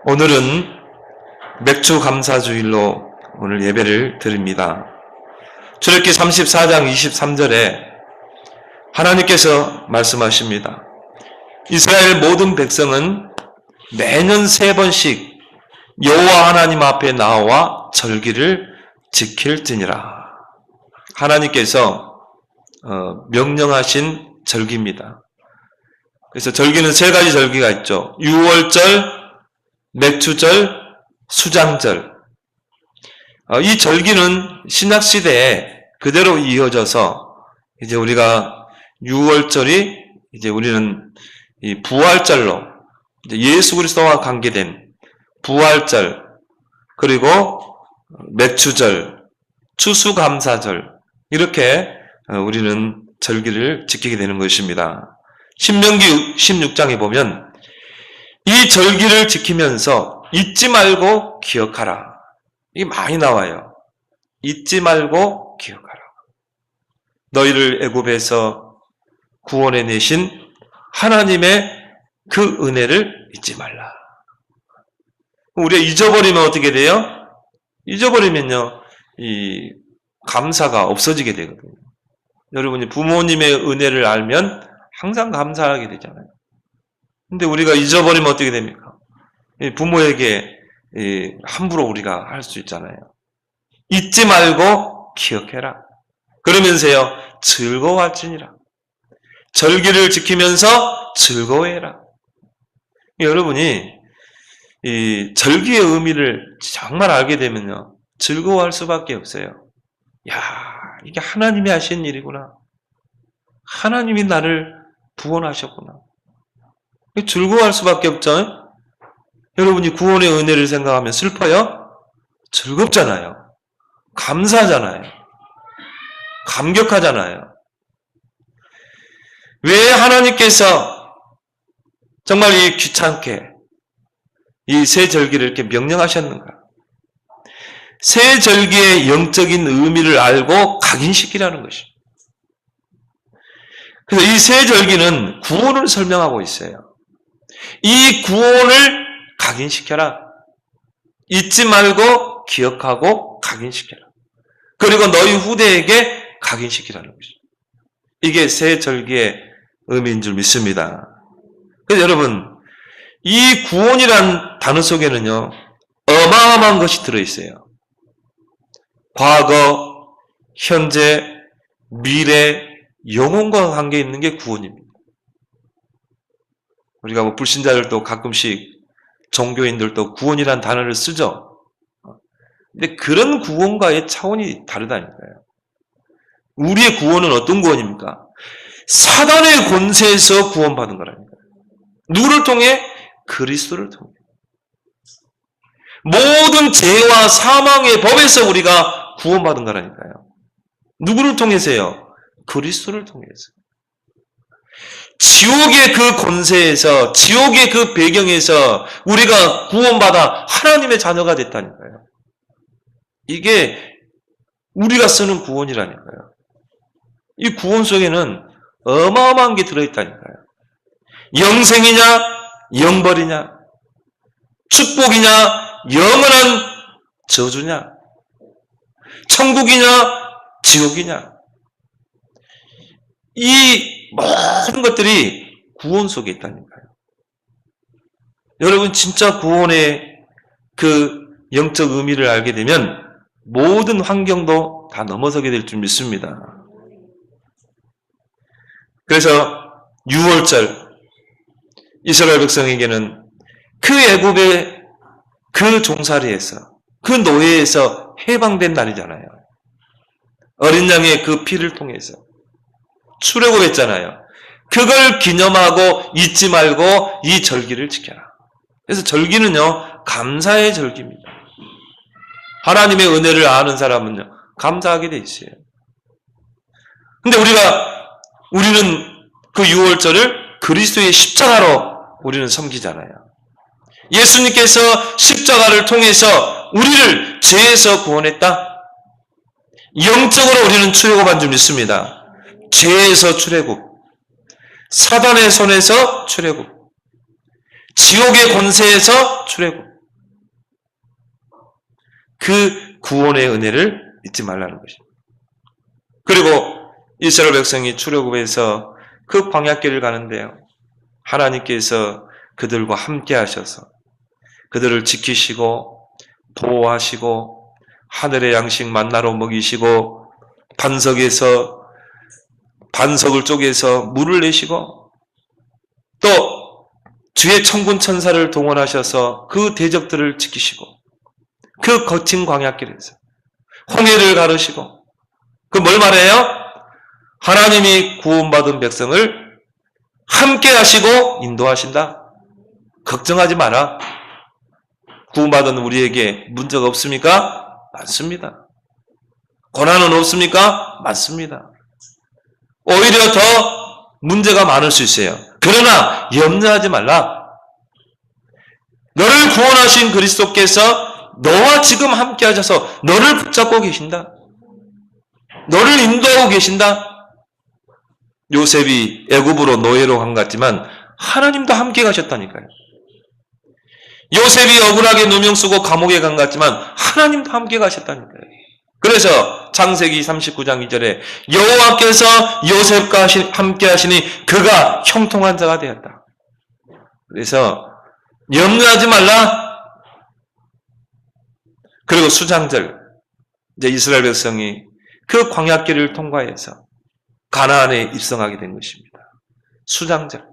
오늘은 맥주 감사주일로 오늘 예배를 드립니다. 출애굽기 34장 23절에 하나님께서 말씀하십니다. 이스라엘 모든 백성은 매년 3번씩 여호와 하나님 앞에 나와 절기를 지킬지니라. 하나님께서 명령하신 절기입니다. 그래서 절기는 3가지 절기가 있죠. 유월절, 맥주절, 수장절. 이 절기는 신약시대에 그대로 이어져서 이제 우리가 6월절이 이제 우리는 이 부활절로 이제 예수 그리스도와 관계된 부활절, 그리고 맥주절, 추수감사절, 이렇게 우리는 절기를 지키게 되는 것입니다. 신명기 16장에 보면 이 절기를 지키면서 잊지 말고 기억하라. 이게 많이 나와요. 잊지 말고 기억하라. 너희를 애굽에서 구원해 내신 하나님의 그 은혜를 잊지 말라. 우리가 잊어버리면 어떻게 돼요? 잊어버리면요, 이 감사가 없어지게 되거든요. 여러분이 부모님의 은혜를 알면 항상 감사하게 되잖아요. 근데 우리가 잊어버리면 어떻게 됩니까? 부모에게 함부로 우리가 할 수 있잖아요. 잊지 말고 기억해라. 그러면서요, 즐거워할지니라. 절기를 지키면서 즐거워해라. 여러분이 이 절기의 의미를 정말 알게 되면요, 즐거워할 수밖에 없어요. 야, 이게 하나님이 하신 일이구나. 하나님이 나를 구원하셨구나. 즐거워할 수밖에 없죠. 여러분이 구원의 은혜를 생각하면 슬퍼요? 즐겁잖아요. 감사하잖아요. 감격하잖아요. 왜 하나님께서 정말 이 귀찮게 이 새 절기를 이렇게 명령하셨는가? 새 절기의 영적인 의미를 알고 각인시키라는 것입니다. 그래서 이 새 절기는 구원을 설명하고 있어요. 이 구원을 각인시켜라. 잊지 말고 기억하고 각인시켜라. 그리고 너희 후대에게 각인시키라는 것입니다. 이게 새 절기의 의미인 줄 믿습니다. 그래서 여러분, 이 구원이란 단어 속에는요, 어마어마한 것이 들어있어요. 과거, 현재, 미래, 영혼과 관계 있는 게 구원입니다. 우리가 불신자들도 가끔씩 종교인들도 구원이란 단어를 쓰죠. 근데 그런 구원과의 차원이 다르다니까요. 우리의 구원은 어떤 구원입니까? 사단의 권세에서 구원받은 거라니까요. 누구를 통해? 그리스도를 통해. 모든 죄와 사망의 법에서 우리가 구원받은 거라니까요. 누구를 통해서요? 그리스도를 통해서. 지옥의 그 권세에서, 지옥의 그 배경에서 우리가 구원받아 하나님의 자녀가 됐다니까요. 이게 우리가 쓰는 구원이라니까요. 이 구원 속에는 어마어마한 게 들어있다니까요. 영생이냐, 영벌이냐, 축복이냐, 영원한 저주냐, 천국이냐, 지옥이냐. 이 모든 것들이 구원 속에 있다니까요. 여러분, 진짜 구원의 그 영적 의미를 알게 되면 모든 환경도 다 넘어서게 될 줄 믿습니다. 그래서 6월절, 이스라엘 백성에게는 그 애굽의 그 종살이에서, 그 노예에서 해방된 날이잖아요. 어린 양의 그 피를 통해서 출애굽했잖아요. 그걸 기념하고 잊지 말고 이 절기를 지켜라. 그래서 절기는요, 감사의 절기입니다. 하나님의 은혜를 아는 사람은요, 감사하게 돼 있어요. 근데 우리는 그 6월절을 그리스도의 십자가로 우리는 섬기잖아요. 예수님께서 십자가를 통해서 우리를 죄에서 구원했다. 영적으로 우리는 출애굽한 줄 믿습니다. 죄에서 출애굽, 사단의 손에서 출애굽, 지옥의 권세에서 출애굽. 그 구원의 은혜를 잊지 말라는 것입니다. 그리고 이스라엘 백성이 출애굽에서 그 광야길을 가는데요. 하나님께서 그들과 함께 하셔서 그들을 지키시고 보호하시고 하늘의 양식 만나로 먹이시고 반석을 쪼개서 물을 내시고 또 주의 천군 천사를 동원하셔서 그 대적들을 지키시고 그 거친 광야길에서 홍해를 가르시고 그 뭘 말해요? 하나님이 구원받은 백성을 함께 하시고 인도하신다. 걱정하지 마라. 구원받은 우리에게 문제가 없습니까? 많습니다. 고난은 없습니까? 많습니다. 오히려 더 문제가 많을 수 있어요. 그러나 염려하지 말라. 너를 구원하신 그리스도께서 너와 지금 함께 하셔서 너를 붙잡고 계신다. 너를 인도하고 계신다. 요셉이 애굽으로 노예로 간 것 같지만 하나님도 함께 가셨다니까요. 요셉이 억울하게 누명 쓰고 감옥에 간 것 같지만 하나님도 함께 가셨다니까요. 그래서 창세기 39장 2절에 여호와께서 요셉과 함께 하시니 그가 형통한 자가 되었다. 그래서 염려하지 말라. 그리고 수장절, 이제 이스라엘 백성이 그 광야길을 통과해서 가나안에 입성하게 된 것입니다. 수장절.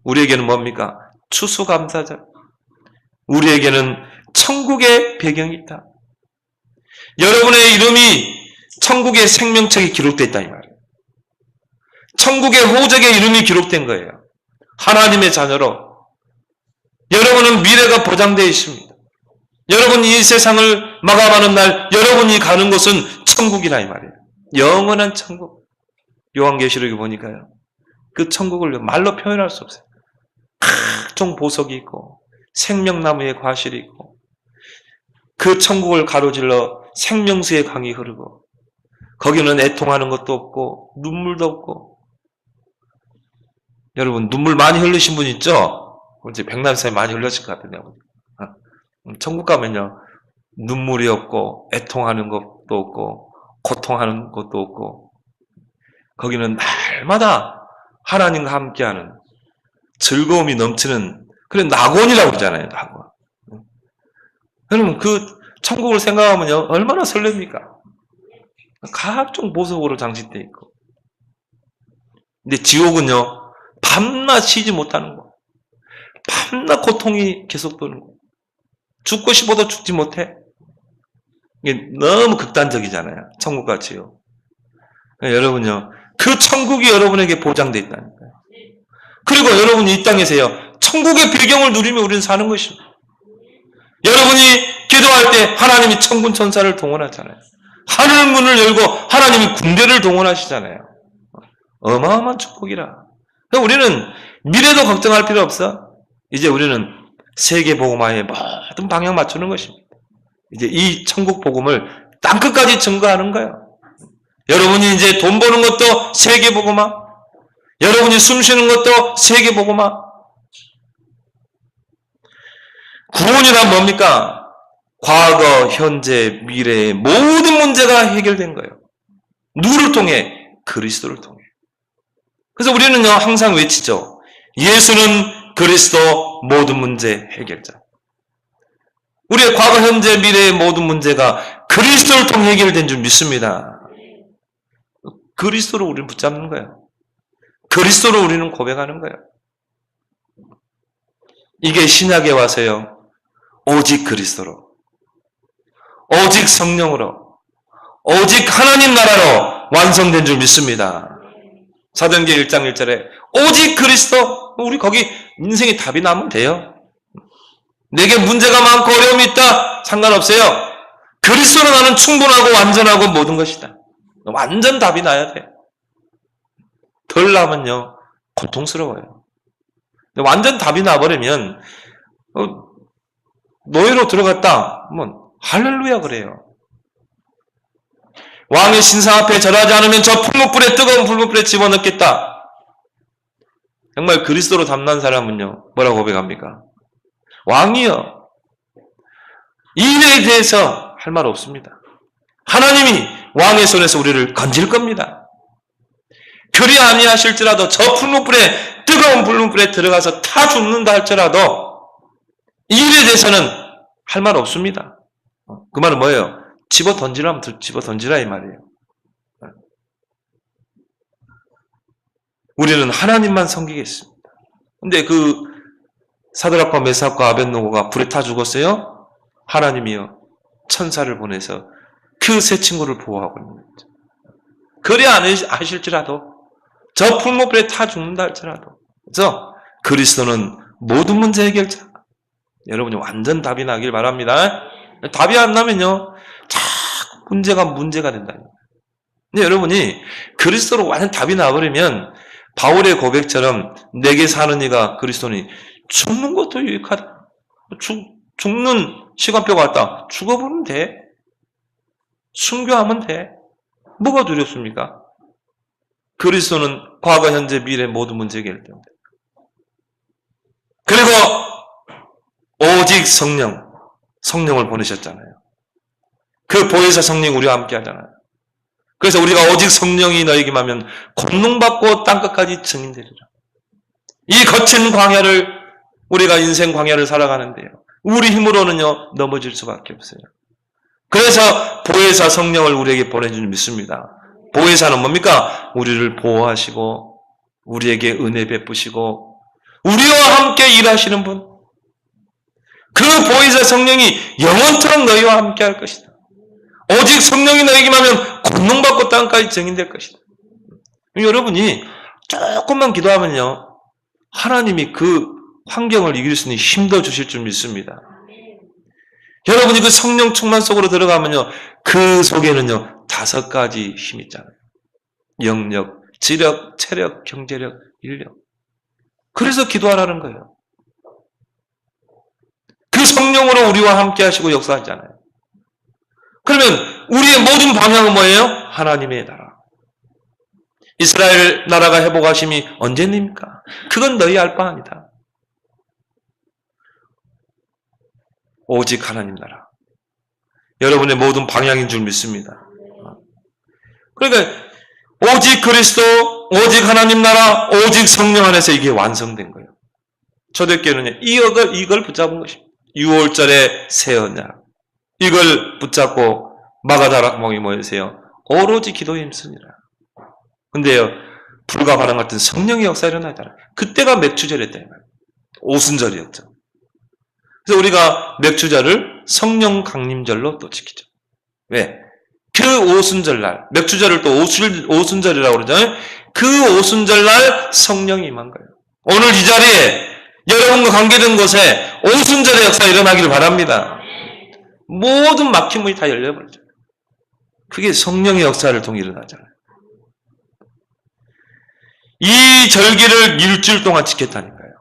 우리에게는 뭡니까? 추수감사절. 우리에게는 천국의 배경이 있다. 여러분의 이름이 천국의 생명책에 기록되어 있다 이 말이에요. 천국의 호적에 이름이 기록된 거예요. 하나님의 자녀로. 여러분은 미래가 보장되어 있습니다. 여러분이 이 세상을 마감하는 날 여러분이 가는 곳은 천국이라 이 말이에요. 영원한 천국. 요한계시록에 보니까요. 그 천국을 말로 표현할 수 없어요. 각종 보석이 있고 생명나무의 과실이 있고 그 천국을 가로질러 생명수의 강이 흐르고 거기는 애통하는 것도 없고 눈물도 없고. 여러분 눈물 많이 흘리신 분 있죠? 이제 백날사에 많이 흘렸을 것 같은데요. 천국 가면요 눈물이 없고 애통하는 것도 없고 고통하는 것도 없고 거기는 날마다 하나님과 함께하는 즐거움이 넘치는 그런 낙원이라고 그러잖아요. 낙원. 여러분 그 천국을 생각하면요 얼마나 설렙니까? 각종 보석으로 장식되어 있고. 근데 지옥은요 밤낮 쉬지 못하는 거. 밤낮 고통이 계속 도는 거. 죽고 싶어도 죽지 못해. 이게 너무 극단적이잖아요. 천국과 지옥. 여러분요 그 천국이 여러분에게 보장되어 있다니까요. 그리고 여러분이 이 땅에서요 천국의 배경을 누리며 우리는 사는 것입니다. 여러분이 기도할 때 하나님이 천군 천사를 동원하잖아요. 하늘 문을 열고 하나님이 군대를 동원하시잖아요. 어마어마한 축복이라. 우리는 미래도 걱정할 필요 없어. 이제 우리는 세계 복음화에 모든 방향 맞추는 것입니다. 이제 이 천국 복음을 땅끝까지 증거하는 거예요. 여러분이 이제 돈 버는 것도 세계 복음화, 여러분이 숨 쉬는 것도 세계 복음화. 구원이란 뭡니까? 과거, 현재, 미래의 모든 문제가 해결된 거예요. 누구를 통해? 그리스도를 통해. 그래서 우리는요 항상 외치죠. 예수는 그리스도 모든 문제 해결자. 우리의 과거, 현재, 미래의 모든 문제가 그리스도를 통해 해결된 줄 믿습니다. 그리스도로 우리는 붙잡는 거예요. 그리스도로 우리는 고백하는 거예요. 이게 신약에 와서요. 오직 그리스도로, 오직 성령으로, 오직 하나님 나라로 완성된 줄 믿습니다. 사도행전 1장 1절에 오직 그리스도. 우리 거기 인생의 답이 나면 돼요. 내게 문제가 많고 어려움이 있다. 상관없어요. 그리스도로 나는 충분하고 완전하고 모든 것이다. 완전 답이 나야 돼. 덜 나면요 고통스러워요. 완전 답이 나버리면 노예로 들어갔다. 할렐루야 그래요. 왕의 신상 앞에 절하지 않으면 저 풀무불에 뜨거운 풀무불에 집어넣겠다. 정말 그리스도로 담난 사람은요 뭐라고 고백합니까? 왕이여 이 일에 대해서 할 말 없습니다. 하나님이 왕의 손에서 우리를 건질 겁니다. 그리 아니하실지라도 저 풀무불에, 뜨거운 풀무불에 들어가서 타 죽는다 할지라도 이 일에 대해서는 할 말 없습니다. 그 말은 뭐예요? 집어 던지라면 집어 던지라 이 말이에요. 우리는 하나님만 섬기겠습니다. 근데 그 사드락과 메삭과 아벳노고가 불에 타 죽었어요? 하나님이요 천사를 보내서 그 세 친구를 보호하고 있는 거죠. 그리 아실지라도 저 풀무불에 타 죽는다 할지라도 그래서 그리스도는 모든 문제 해결자. 여러분이 완전 답이 나길 바랍니다. 답이 안 나면요 자꾸 문제가 된다. 근데 여러분이 그리스도로 완전 답이 나버리면 바울의 고백처럼 내게 사는 이가 그리스도니 죽는 것도 유익하다. 죽는 시간표가 왔다. 죽어보면 돼. 순교하면 돼. 뭐가 두렵습니까? 그리스도는 과거, 현재, 미래 모든 문제 해결됩니다. 그리고 오직 성령을 보내셨잖아요. 그 보혜사 성령 우리와 함께 하잖아요. 그래서 우리가 오직 성령이 너에게 하면 권능받고 땅끝까지 증인되리라. 이 거친 광야를 우리가 인생 광야를 살아가는데요. 우리 힘으로는요 넘어질 수밖에 없어요. 그래서 보혜사 성령을 우리에게 보내준 줄 믿습니다. 보혜사는 뭡니까? 우리를 보호하시고 우리에게 은혜 베푸시고 우리와 함께 일하시는 분. 그 보혜사 성령이 영원토록 너희와 함께 할 것이다. 오직 성령이 너에게만 하면 권능받고 땅까지 증인될 것이다. 여러분이 조금만 기도하면요 하나님이 그 환경을 이길 수 있는 힘도 주실 줄 믿습니다. 여러분이 그 성령 충만 속으로 들어가면요 그 속에는요 5가지 힘이 있잖아요. 영력, 지력, 체력, 경제력, 인력. 그래서 기도하라는 거예요. 그 성령으로 우리와 함께 하시고 역사하잖아요. 그러면 우리의 모든 방향은 뭐예요? 하나님의 나라. 이스라엘 나라가 회복하심이 언제입니까? 그건 너희 알 바 아니다. 오직 하나님 나라. 여러분의 모든 방향인 줄 믿습니다. 그러니까 오직 그리스도, 오직 하나님 나라, 오직 성령 안에서 이게 완성된 거예요. 초대교회는요 이걸 붙잡은 것입니다. 6월절에 새 언약. 이걸 붙잡고 마가다락몽이 모이세요. 오로지 기도에 힘쓰니라. 근데요 불과 바람 같은 성령의 역사 일어나잖아요. 그때가 맥추절이었다. 오순절이었죠. 그래서 우리가 맥추절을 성령 강림절로 또 지키죠. 왜? 그 오순절날, 맥추절을 또 오순절이라고 그러잖아요. 그 오순절날 성령이 임한 거예요. 오늘 이 자리에 여러분과 관계된 곳에 오순절의 역사 일어나기를 바랍니다. 모든 막힌 문이 다 열려버리죠. 그게 성령의 역사를 통해 일어나잖아요. 이 절기를 일주일 동안 지켰다니까요.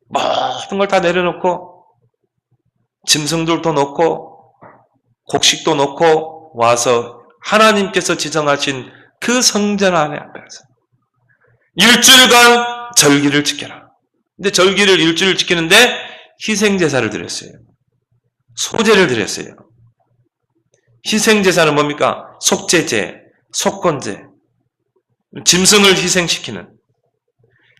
모든 걸 다 내려놓고 짐승들도 놓고 곡식도 놓고 와서 하나님께서 지정하신 그 성전 안에 앞에서 일주일간 절기를 지켜라. 근데 절기를 일주일 지키는데 희생제사를 드렸어요. 소제를 드렸어요. 희생제사는 뭡니까? 속죄제, 속건제. 짐승을 희생시키는.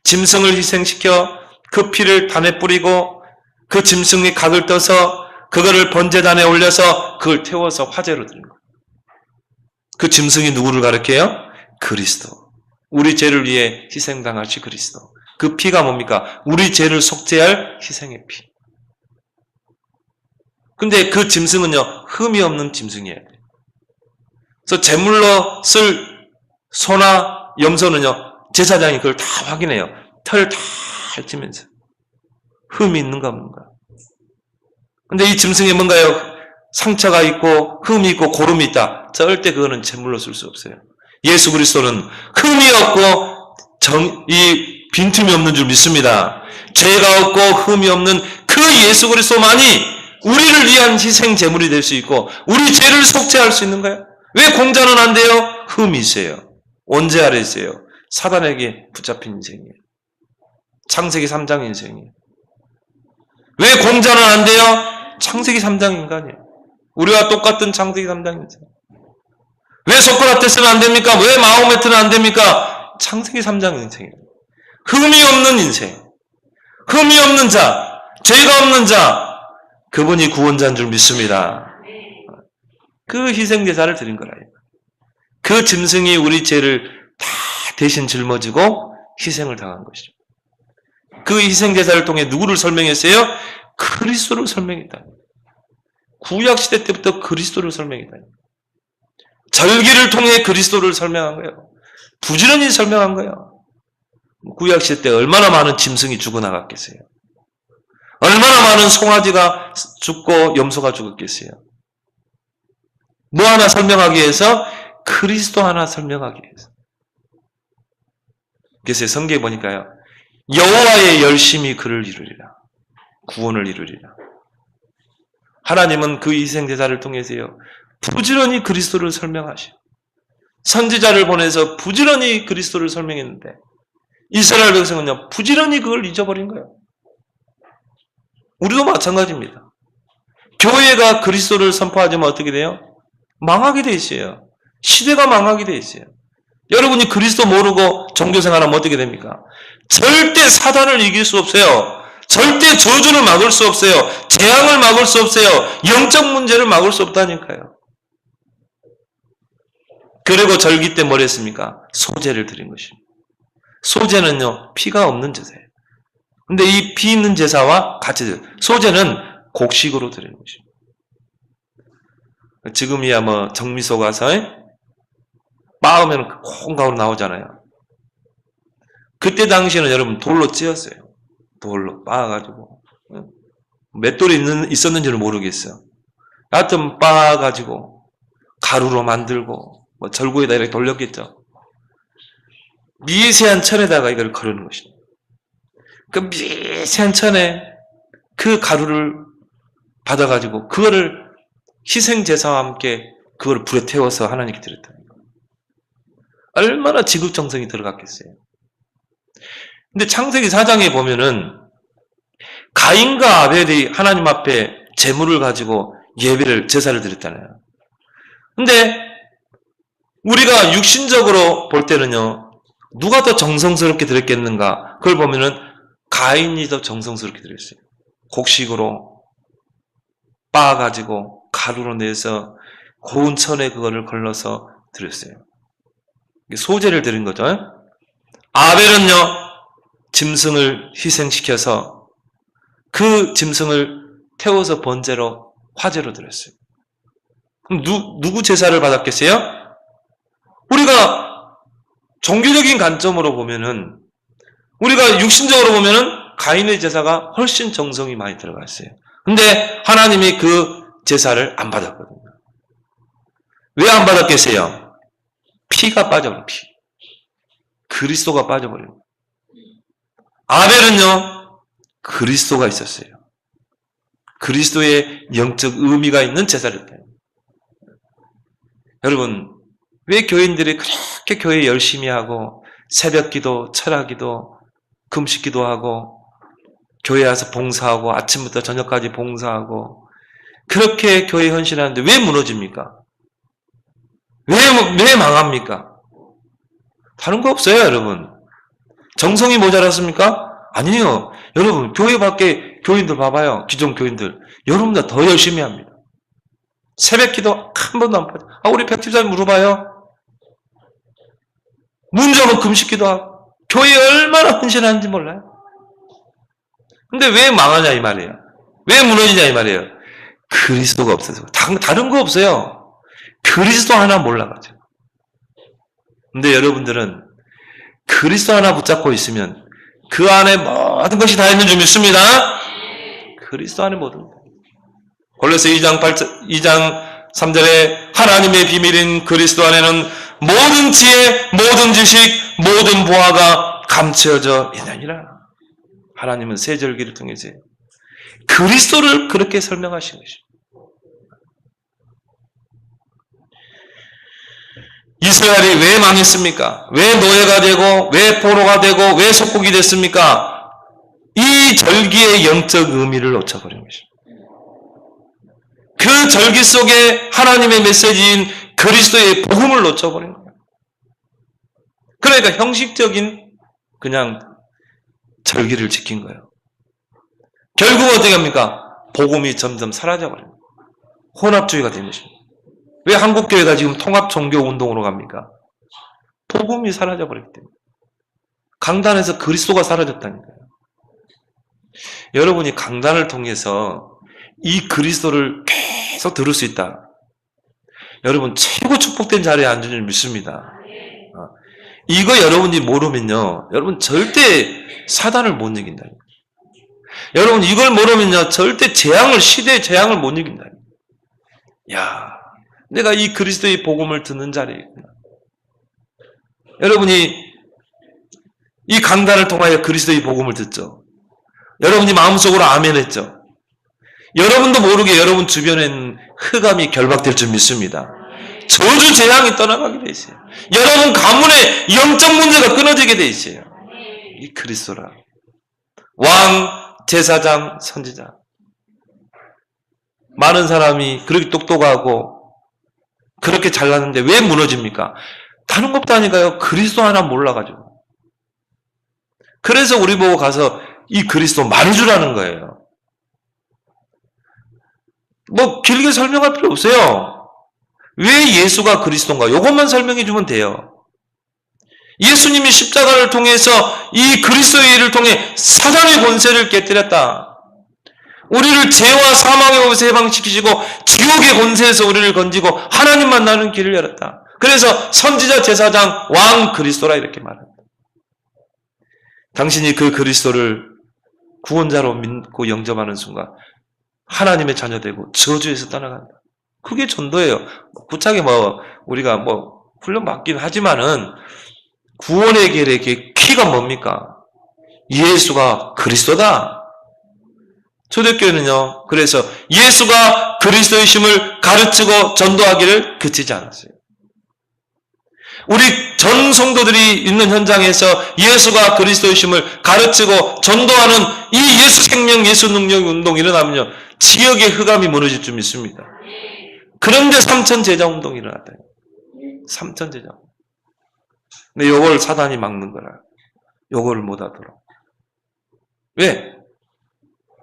짐승을 희생시켜 그 피를 단에 뿌리고 그 짐승의 각을 떠서 그거를 번제단에 올려서 그걸 태워서 화제로 드리는 거예요. 그 짐승이 누구를 가리켜요? 그리스도. 우리 죄를 위해 희생당하신 그리스도. 그 피가 뭡니까? 우리 죄를 속죄할 희생의 피. 근데 그 짐승은요, 흠이 없는 짐승이에요. 그래서 제물로 쓸 소나 염소는요, 제사장이 그걸 다 확인해요. 털 다 핥으면서. 흠이 있는가 없는가. 근데 이 짐승에 뭔가요? 상처가 있고, 흠이 있고, 고름이 있다. 절대 그거는 제물로 쓸 수 없어요. 예수 그리스도는 흠이 없고, 이 빈틈이 없는 줄 믿습니다. 죄가 없고, 흠이 없는 그 예수 그리스도만이 우리를 위한 희생 제물이 될 수 있고, 우리 죄를 속죄할 수 있는 거예요. 왜 공자는 안 돼요? 흠이 있어요. 원죄 아래 있어요. 사단에게 붙잡힌 인생이에요. 창세기 3장 인생이에요. 왜 공자는 안 돼요? 창세기 3장 인간이에요. 우리와 똑같은 창세기 3장 인생. 왜 소크라테스는 안 됩니까? 왜 마호메트는 안 됩니까? 창세기 3장 인생이에요. 흠이 없는 인생. 흠이 없는 자, 죄가 없는 자, 그분이 구원자인 줄 믿습니다. 그 희생제사를 드린 거라. 그 짐승이 우리 죄를 다 대신 짊어지고 희생을 당한 것이죠. 그 희생제사를 통해 누구를 설명했어요? 그리스도를 설명했다. 구약시대 때부터 그리스도를 설명했다. 절기를 통해 그리스도를 설명한 거예요. 부지런히 설명한 거예요. 구약시대 때 얼마나 많은 짐승이 죽어나갔겠어요. 얼마나 많은 송아지가 죽고 염소가 죽었겠어요. 뭐 하나 설명하기 위해서? 그리스도 하나 설명하기 위해서. 그래서 성경에 보니까요. 여호와의 열심히 그를 이루리라. 구원을 이루리라. 하나님은 그 희생제사를 통해서요. 부지런히 그리스도를 설명하시고 선지자를 보내서 부지런히 그리스도를 설명했는데 이스라엘 백성은요. 부지런히 그걸 잊어버린 거예요. 우리도 마찬가지입니다. 교회가 그리스도를 선포하지 면 어떻게 돼요? 망하게 돼 있어요. 시대가 망하게 돼 있어요. 여러분이 그리스도 모르고 종교생활하면 어떻게 됩니까? 절대 사단을 이길 수 없어요. 절대 저주를 막을 수 없어요. 재앙을 막을 수 없어요. 영적 문제를 막을 수 없다니까요. 그리고 절기 때 뭘 했습니까? 소제를 드린 것입니다. 소제는요, 피가 없는 제사예요. 근데 이 피 있는 제사와 같이 소제는 곡식으로 드리는 것입니다. 지금이야 뭐 정미소 가서 빻으면 콩가루 나오잖아요. 그때 당시에는 여러분 돌로 찧었어요. 돌로 빻아가지고 몇 돌이 있었는지는 모르겠어요. 하여튼 빻아가지고 가루로 만들고 뭐 절구에다 이렇게 돌렸겠죠. 미세한 천에다가 이걸 거르는 것입니다. 그 미세한 천에 그 가루를 받아가지고 그거를 희생제사와 함께 그걸 불에 태워서 하나님께 드렸다는 거예요. 얼마나 지극정성이 들어갔겠어요. 근데 창세기 4장에 보면은 가인과 아벨이 하나님 앞에 제물을 가지고 예배를 제사를 드렸잖아요. 근데 우리가 육신적으로 볼 때는요. 누가 더 정성스럽게 드렸겠는가? 그걸 보면은 가인이 더 정성스럽게 드렸어요. 곡식으로 빻아가지고 가루로 내서 고운 천에 그거를 걸러서 드렸어요. 소제를 드린 거죠. 아벨은요. 짐승을 희생시켜서 그 짐승을 태워서 번제로 화제로 드렸어요. 그럼 누구 제사를 받았겠어요? 우리가 종교적인 관점으로 보면은 우리가 육신적으로 보면은 가인의 제사가 훨씬 정성이 많이 들어가 있어요. 근데 하나님이 그 제사를 안 받았거든요. 왜 안 받았겠어요? 피가 빠져버린 피. 그리스도가 빠져버린 거예요. 아벨은요. 그리스도가 있었어요. 그리스도의 영적 의미가 있는 제사를 드려요. 여러분 왜 교인들이 그렇게 교회 열심히 하고 새벽기도, 철학기도, 금식기도 하고 교회 와서 봉사하고 아침부터 저녁까지 봉사하고 그렇게 교회 헌신하는데 왜 무너집니까? 왜 망합니까? 다른 거 없어요, 여러분. 정성이 모자랐습니까? 아니에요. 여러분, 교회 밖에 교인들 봐봐요. 기존 교인들. 여러분보다 더 열심히 합니다. 새벽 기도 한 번도 안 빠져. 우리 백집사님 물어봐요. 문제 없는 금식 기도하고. 교회에 얼마나 헌신하는지 몰라요. 근데 왜 망하냐, 이 말이에요. 왜 무너지냐, 이 말이에요. 그리스도가 없어서. 다른 거 없어요. 그리스도 하나 몰라가지고. 근데 여러분들은 그리스도 하나 붙잡고 있으면 그 안에 모든 것이 다 있는 줄 믿습니다. 그리스도 안에 모든 것. 골로새 2장 3절에 하나님의 비밀인 그리스도 안에는 모든 지혜, 모든 지식, 모든 보화가 감춰져 있느니라. 하나님은 새 절기를 통해서 그리스도를 그렇게 설명하신 것입니다. 이스라엘이 왜 망했습니까? 왜 노예가 되고 왜 포로가 되고 왜 속국이 됐습니까? 이 절기의 영적 의미를 놓쳐버린 것입니다. 그 그 절기 속에 하나님의 메시지인 그리스도의 복음을 놓쳐버린 거예요. 그러니까 형식적인 그냥 절기를 지킨 거예요. 결국 어떻게 합니까? 복음이 점점 사라져버립니다. 혼합주의가 된 것입니다. 왜 한국교회가 지금 통합종교운동으로 갑니까? 복음이 사라져버렸기 때문에. 강단에서 그리스도가 사라졌다니까요. 여러분이 강단을 통해서 이 그리스도를 계속 들을 수 있다. 여러분 최고 축복된 자리에 앉은 줄 믿습니다. 이거 여러분이 모르면요, 여러분 절대 사단을 못 이긴다. 여러분 이걸 모르면요, 절대 시대의 재앙을 못 이긴다. 야, 내가 이 그리스도의 복음을 듣는 자리에 있구나. 여러분이 이 강단을 통하여 그리스도의 복음을 듣죠. 여러분이 마음속으로 아멘 했죠. 여러분도 모르게 여러분 주변엔 흑암이 결박될 줄 믿습니다. 저주 재앙이 떠나가게 돼 있어요. 여러분 가문의 영적 문제가 끊어지게 돼 있어요. 이 그리스도라. 왕, 제사장, 선지자. 많은 사람이 그렇게 똑똑하고 그렇게 잘났는데 왜 무너집니까? 다른 것도 아니까요. 그리스도 하나 몰라가지고. 그래서 우리 보고 가서 이 그리스도 말해주라는 거예요. 뭐 길게 설명할 필요 없어요. 왜 예수가 그리스도인가? 이것만 설명해 주면 돼요. 예수님이 십자가를 통해서 이 그리스도의 일을 통해 사단의 권세를 깨뜨렸다. 우리를 죄와 사망의 법에서 해방시키시고 지옥의 권세에서 우리를 건지고 하나님 만나는 길을 열었다. 그래서 선지자, 제사장, 왕 그리스도라 이렇게 말합니다. 당신이 그 그리스도를 구원자로 믿고 영접하는 순간 하나님의 자녀되고 저주에서 떠나간다. 그게 전도예요. 구차하게 우리가 훈련 받긴 하지만은 구원의 길의 키가 뭡니까? 예수가 그리스도다. 초대교회는요, 그래서 예수가 그리스도이심을 가르치고 전도하기를 그치지 않았어요. 우리 전 성도들이 있는 현장에서 예수가 그리스도이심을 가르치고 전도하는 이 예수 생명, 예수 능력 운동이 일어나면요, 지역의 흑암이 무너질 줄 믿습니다. 그런데 삼천 제자 운동이 일어났다. 삼천 제자. 근데 요걸 사단이 막는 거라. 요거를 못 하도록. 왜?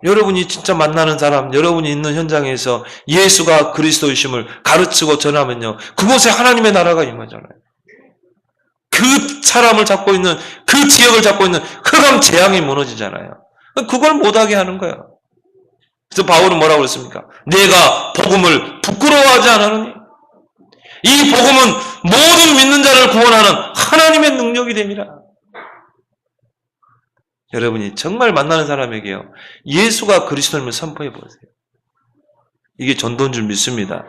여러분이 진짜 만나는 사람, 여러분이 있는 현장에서 예수가 그리스도이심을 가르치고 전하면요, 그곳에 하나님의 나라가 임하잖아요. 그 사람을 잡고 있는, 그 지역을 잡고 있는 흑암 재앙이 무너지잖아요. 그걸 못하게 하는 거예요. 그래서 바울은 뭐라고 그랬습니까? 내가 복음을 부끄러워하지 않으니 이 복음은 모든 믿는 자를 구원하는 하나님의 능력이 됨이라. 여러분이 정말 만나는 사람에게요, 예수가 그리스도임을 선포해 보세요. 이게 전도인 줄 믿습니다.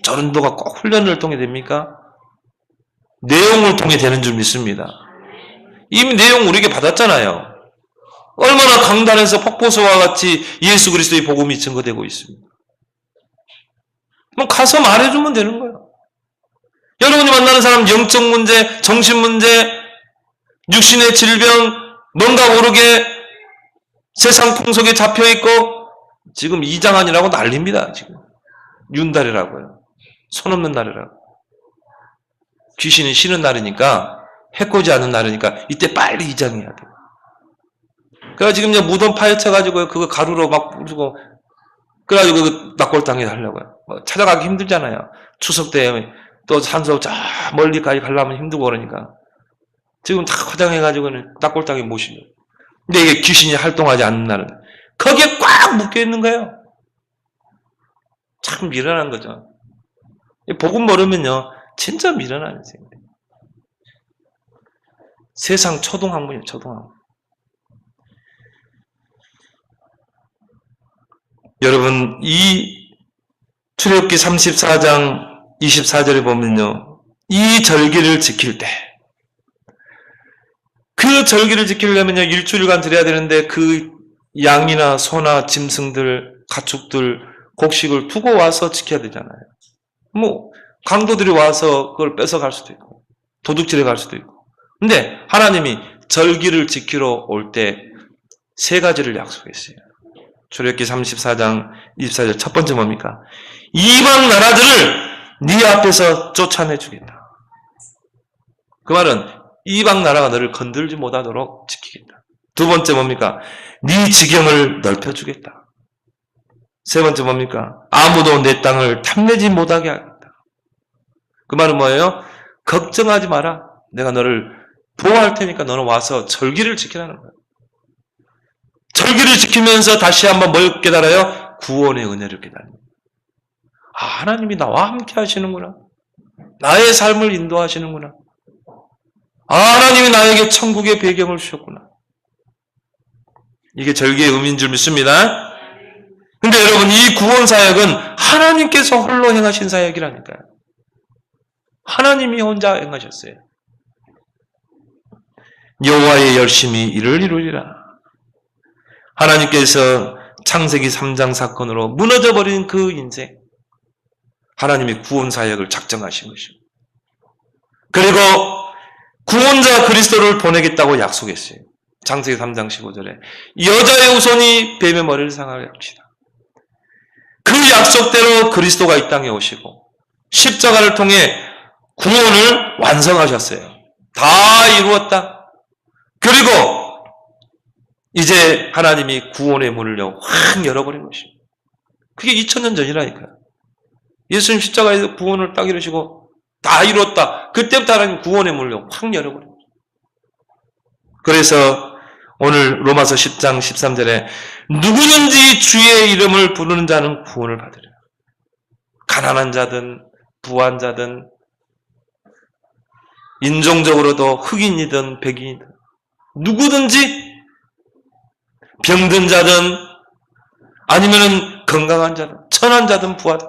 전도가 꼭 훈련을 통해 됩니까? 내용을 통해 되는 줄 믿습니다. 이미 내용 우리에게 받았잖아요. 얼마나 강단에서 폭포수와 같이 예수 그리스도의 복음이 증거되고 있습니다. 가서 말해주면 되는 거예요. 여러분이 만나는 사람 영적 문제, 정신 문제, 육신의 질병, 뭔가 모르게 세상 풍속에 잡혀있고 지금 이장한이라고 난립니다. 지금 윤달이라고요. 손 없는 날이라고. 귀신이 쉬는 날이니까, 해코지 않는 날이니까 이때 빨리 이장해야 돼요. 그래서 지금 무덤 파헤쳐가지고 그거 가루로 막 뿌리고 그래가지고 그 낙골당에 하려고요. 찾아가기 힘들잖아요. 추석 때 또 산소 저 멀리까지 가려면 힘들고 그러니까 지금 다 화장해가지고는 낙골당에 모시죠. 근데 이게 귀신이 활동하지 않는 날은 거기에 꽉 묶여 있는 거예요. 참 미련한 거죠. 복음 모르면요, 진짜 미련한 인생이에요. 세상 초동학문이에요, 초동학문. 여러분, 이 출애굽기 34장 24절에 보면요, 이 절기를 지킬 때, 그 절기를 지키려면요, 일주일간 드려야 되는데 그 양이나 소나 짐승들, 가축들, 곡식을 두고 와서 지켜야 되잖아요. 강도들이 와서 그걸 뺏어갈 수도 있고, 도둑질해 갈 수도 있고. 근데 하나님이 절기를 지키러 올 때 세 가지를 약속했어요. 출애굽기 34장 24절 첫 번째 뭡니까? 이방 나라들을 네 앞에서 쫓아내주겠다. 그 말은 이방 나라가 너를 건들지 못하도록 지키겠다. 두 번째 뭡니까? 네 지경을 넓혀주겠다. 세 번째 뭡니까? 아무도 내 땅을 탐내지 못하게 하겠다. 그 말은 뭐예요? 걱정하지 마라. 내가 너를 보호할 테니까 너는 와서 절기를 지키라는 거예요. 절기를 지키면서 다시 한번 뭘 깨달아요? 구원의 은혜를 깨달아요. 아, 하나님이 나와 함께 하시는구나. 나의 삶을 인도하시는구나. 아, 하나님이 나에게 천국의 배경을 주셨구나. 이게 절기의 의미인 줄 믿습니다. 근데 여러분, 이 구원 사역은 하나님께서 홀로 행하신 사역이라니까요. 하나님이 혼자 행하셨어요. 여호와의 열심히 이를 이루리라. 하나님께서 창세기 3장 사건으로 무너져버린 그 인생, 하나님이 구원 사역을 작정하신 것입니다. 그리고 구원자 그리스도를 보내겠다고 약속했어요. 창세기 3장 15절에 여자의 후손이 뱀의 머리를 상하게 합시다. 그 약속대로 그리스도가 이 땅에 오시고 십자가를 통해 구원을 완성하셨어요. 다 이루었다. 그리고 이제 하나님이 구원의 문을 확 열어버린 것입니다. 그게 2000년 전이라니까요. 예수님 십자가에서 구원을 딱 이루시고 다 이뤘다. 그때부터 하나님 구원의 문을 확 열어버린 거죠. 그래서 오늘 로마서 10장 13절에 누구든지 주의 이름을 부르는 자는 구원을 받으리라. 가난한 자든 부한 자든 인종적으로도 흑인이든 백인이든 누구든지 병든 자든 아니면은 건강한 자든 천한 자든 부하든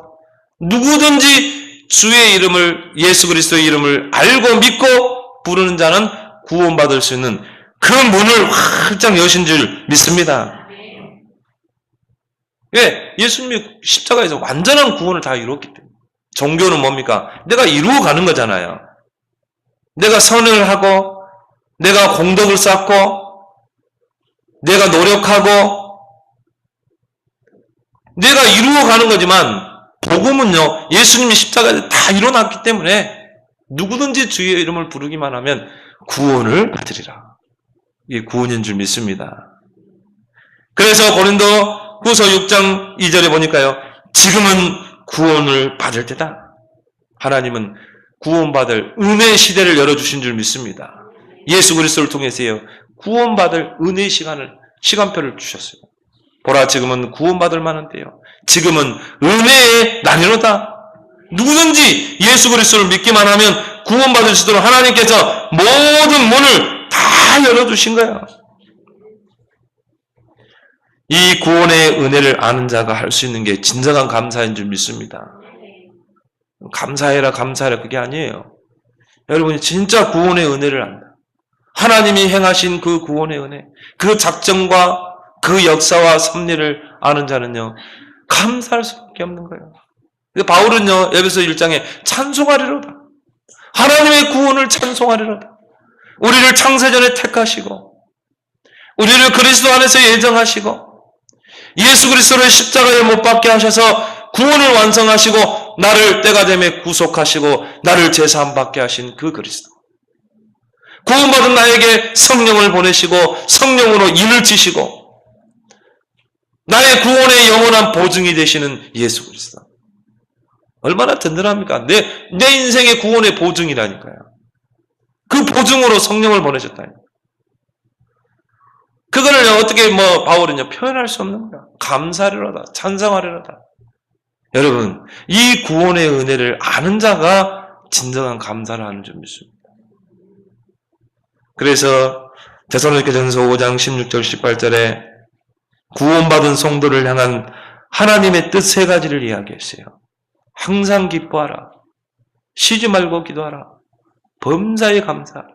누구든지 주의 이름을 예수 그리스도의 이름을 알고 믿고 부르는 자는 구원받을 수 있는 그 문을 활짝 여신 줄 믿습니다. 왜? 예수님이 십자가에서 완전한 구원을 다 이뤘기 때문에. 종교는 뭡니까? 내가 이루어 가는 거잖아요. 내가 선을 하고 내가 공덕을 쌓고 내가 노력하고 내가 이루어 가는 거지만 복음은요, 예수님이 십자가에서 다 이뤄놨기 때문에 누구든지 주의 이름을 부르기만 하면 구원을 받으리라. 이게 구원인 줄 믿습니다. 그래서 고린도 후서 6장 2절에 보니까요, 지금은 구원을 받을 때다. 하나님은 구원받을 은혜의 시대를 열어주신 줄 믿습니다. 예수 그리스도를 통해서요, 구원받을 은혜의 시간표를 주셨어요. 보라, 지금은 구원받을 만한데요. 지금은 은혜의 날이로다. 누구든지 예수 그리스도를 믿기만 하면 구원받을 수 있도록 하나님께서 모든 문을 다 열어주신 거예요. 이 구원의 은혜를 아는 자가 할 수 있는 게 진정한 감사인 줄 믿습니다. 감사해라 그게 아니에요. 여러분이 진짜 구원의 은혜를 안다. 하나님이 행하신 그 구원의 은혜, 그 작정과 그 역사와 섭리를 아는 자는요, 감사할 수밖에 없는 거예요. 바울은요, 에베소 1장에 찬송하리로다. 하나님의 구원을 찬송하리로다. 우리를 창세전에 택하시고 우리를 그리스도 안에서 예정하시고 예수 그리스도를 십자가에 못 박게 하셔서 구원을 완성하시고 나를 때가 되매 구속하시고 나를 제사함 받게 하신 그 그리스도, 구원받은 나에게 성령을 보내시고 성령으로 인을 치시고 나의 구원의 영원한 보증이 되시는 예수 그리스도, 얼마나 든든합니까? 내 인생의 구원의 보증이라니까요. 그 보증으로 성령을 보내셨다니. 그거를 어떻게 바울은요, 표현할 수 없는 거야. 감사하리로다. 찬송하리로다. 여러분, 이 구원의 은혜를 아는 자가 진정한 감사를 하는 줄 믿습니다. 그래서 데살로니가전서 5장 16절 18절에 구원받은 성도를 향한 하나님의 뜻 세 가지를 이야기했어요. 항상 기뻐하라. 쉬지 말고 기도하라. 범사에 감사하라.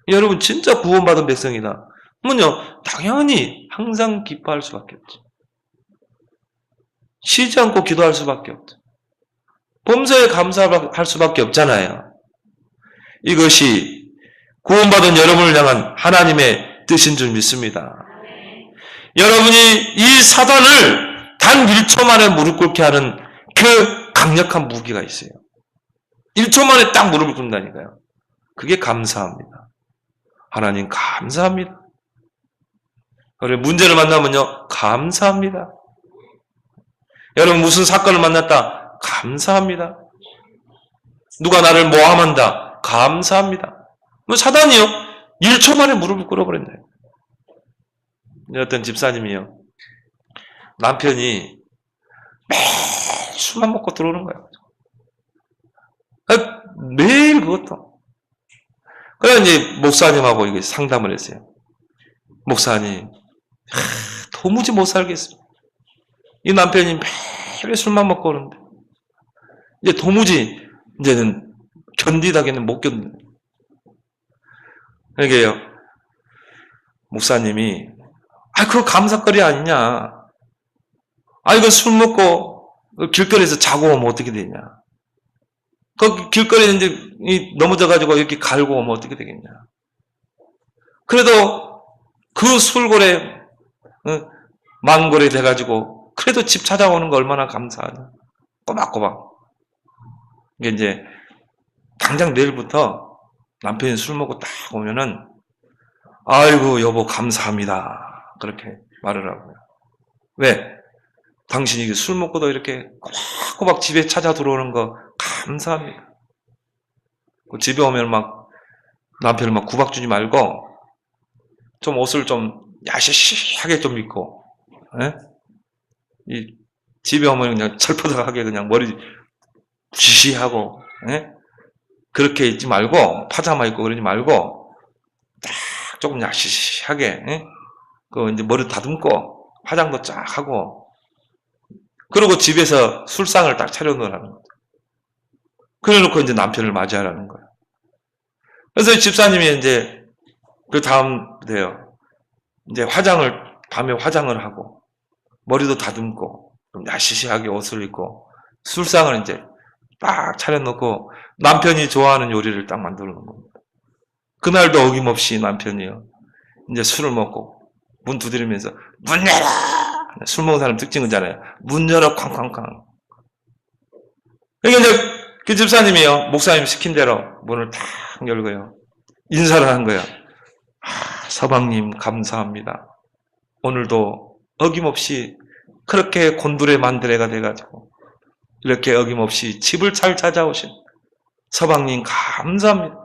여러분, 진짜 구원받은 백성이다. 그러면요, 당연히 항상 기뻐할 수밖에 없죠. 쉬지 않고 기도할 수밖에 없죠. 범사에 감사할 수밖에 없잖아요. 이것이 구원받은 여러분을 향한 하나님의 뜻인 줄 믿습니다. 여러분이 이 사단을 단 1초 만에 무릎 꿇게 하는 그 강력한 무기가 있어요. 1초 만에 딱 무릎을 꿇는다니까요. 그게 감사합니다. 하나님 감사합니다. 그래, 문제를 만나면요, 감사합니다. 여러분 무슨 사건을 만났다, 감사합니다. 누가 나를 모함한다, 감사합니다. 뭐 사단이요, 1초 만에 무릎을 꿇어버렸네요. 어떤 집사님이요, 남편이 매일 술만 먹고 들어오는 거예요. 매일 그것도. 그래 이제 목사님하고 이게 상담을 했어요. 목사님, 도무지 못 살겠어요. 이 남편이 매일 술만 먹고 오는데 이제 도무지 이제는 견디다기는 못 견디는. 그러게요. 목사님이 그거 감사거리 아니냐. 이거 술 먹고 길거리에서 자고 오면 어떻게 되냐. 그 길거리에 이제 넘어져가지고 이렇게 갈고 오면 어떻게 되겠냐. 그래도 그 술고래, 만고래 돼가지고 그래도 집 찾아오는 거 얼마나 감사하냐. 꼬박꼬박. 이게 이제 당장 내일부터 남편이 술 먹고 딱 오면은 아이고 여보 감사합니다. 그렇게 말을 하고요. 왜? 당신이 술 먹고도 이렇게 꼬박꼬박 집에 찾아 들어오는 거 감사합니다. 집에 오면 막 남편을 막 구박 주지 말고 좀 옷을 좀 야시시하게 좀 입고, 이 집에 오면 그냥 철퍼덕하게 그냥 머리 지시하고, 그렇게 입지 말고 파자마 입고 그러지 말고 딱 조금 야시시하게, 그 이제 머리 다듬고 화장도 쫙 하고, 그리고 집에서 술상을 딱 차려놓으라는 거죠. 그래놓고 이제 남편을 맞이하라는 거예요. 그래서 집사님이 이제 그 다음 돼요. 이제 밤에 화장을 하고 머리도 다듬고 좀 야시시하게 옷을 입고 술상을 이제 딱 차려놓고 남편이 좋아하는 요리를 딱 만들어 놓은 겁니다. 그날도 어김없이 남편이요, 이제 술을 먹고 문 두드리면서 문 열어! 술 먹은 사람 특징이잖아요. 문 열어 쾅쾅쾅. 그러니까 이제 그 집사님이요, 목사님 시킨 대로 문을 탁 열고요, 인사를 한 거예요. 서방님 감사합니다. 오늘도 어김없이 그렇게 곤두레 만드레가 돼가지고 이렇게 어김없이 집을 잘 찾아오신 서방님 감사합니다.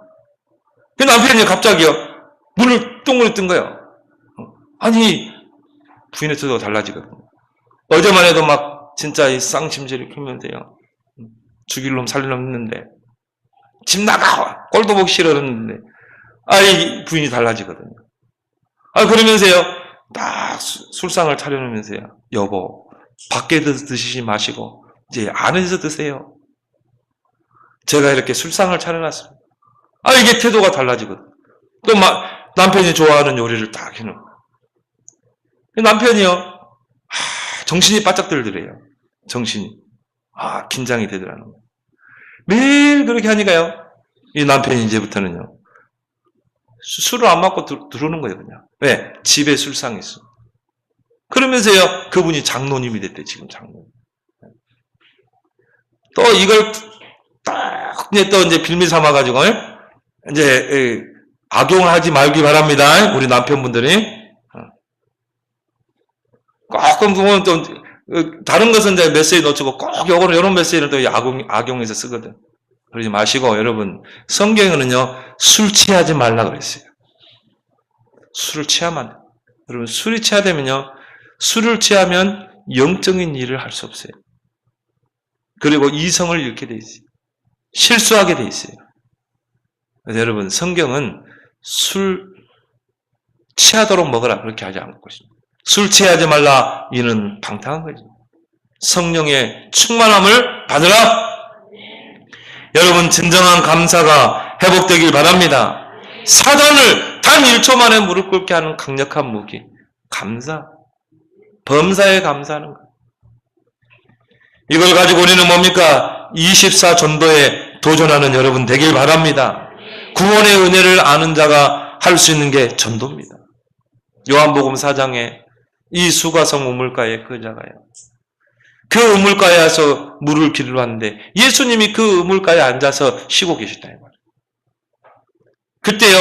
그 남편이 갑자기요, 문을 똥으로 뜬 거예요. 아니, 부인의 태도가 달라지거든요. 어제만 해도 막 진짜 이 쌍심지를 피면서요, 죽일 놈 살릴 놈 있는데 집 나가! 꼴도 보기 싫었는데 이 부인이 달라지거든요. 그러면서요, 딱 술상을 차려놓으면서요, 여보 밖에 드시지 마시고 이제 안에서 드세요. 제가 이렇게 술상을 차려놨습니다. 이게 태도가 달라지거든. 또 남편이 좋아하는 요리를 딱 해놓고 남편이요, 정신이 바짝 들더래요. 정신이 긴장이 되더라는 거예요. 매일 그렇게 하니까요, 이 남편이 이제부터는요 술을 안 먹고 들어오는 거예요. 그냥. 왜? 집에 술상이 있어. 그러면서요 그분이 장로님이 됐대. 지금 장로님. 또 이걸 딱 또 이제 빌미 삼아가지고 이제 악용하지 말기 바랍니다. 우리 남편분들이. 꼭 보면 또 다른 것은 이제 메시지 놓치고 꼭 이런 메시지를 또 악용해서 쓰거든. 그러지 마시고, 여러분 성경에는요 술 취하지 말라 그랬어요. 술을 취하면 안 돼요. 여러분 술이 취하되면요, 술을 취하면 영적인 일을 할 수 없어요. 그리고 이성을 잃게 돼 있어요. 실수하게 돼 있어요. 그래서 여러분 성경은 술 취하도록 먹으라 그렇게 하지 않고 있습니다. 술 취하지 말라, 이는 방탕한 거죠. 성령의 충만함을 받으라. 여러분 진정한 감사가 회복되길 바랍니다. 사단을 단 1초 만에 무릎 꿇게 하는 강력한 무기, 감사. 범사에 감사하는 거예요. 이걸 가지고 우리는 뭡니까? 24 전도에 도전하는 여러분 되길 바랍니다. 구원의 은혜를 아는 자가 할 수 있는 게 전도입니다. 요한복음 4장에 이 수가성 우물가에 그자가요. 그 우물가에 와서 물을 기르러 왔는데 예수님이 그 우물가에 앉아서 쉬고 계셨다 이 말이에요. 그때요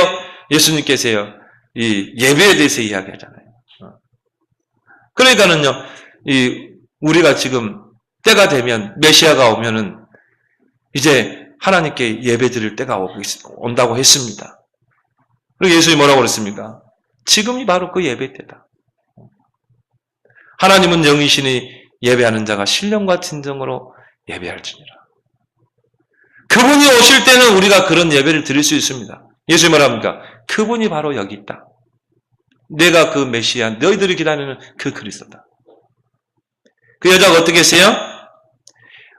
예수님께서요 이 예배에 대해서 이야기하잖아요. 그러니까는요 이 우리가 지금 때가 되면 메시아가 오면은 이제 하나님께 예배 드릴 때가 온다고 했습니다. 그리고 예수님이 뭐라고 그랬습니까? 지금이 바로 그 예배 때다. 하나님은 영이시니 예배하는 자가 신령과 진정으로 예배할지니라. 그분이 오실 때는 우리가 그런 예배를 드릴 수 있습니다. 예수님이 뭐랍니까? 그분이 바로 여기 있다. 내가 그 메시아, 너희들이 기다리는 그 그리스도다. 그 여자가 어떻게 했어요?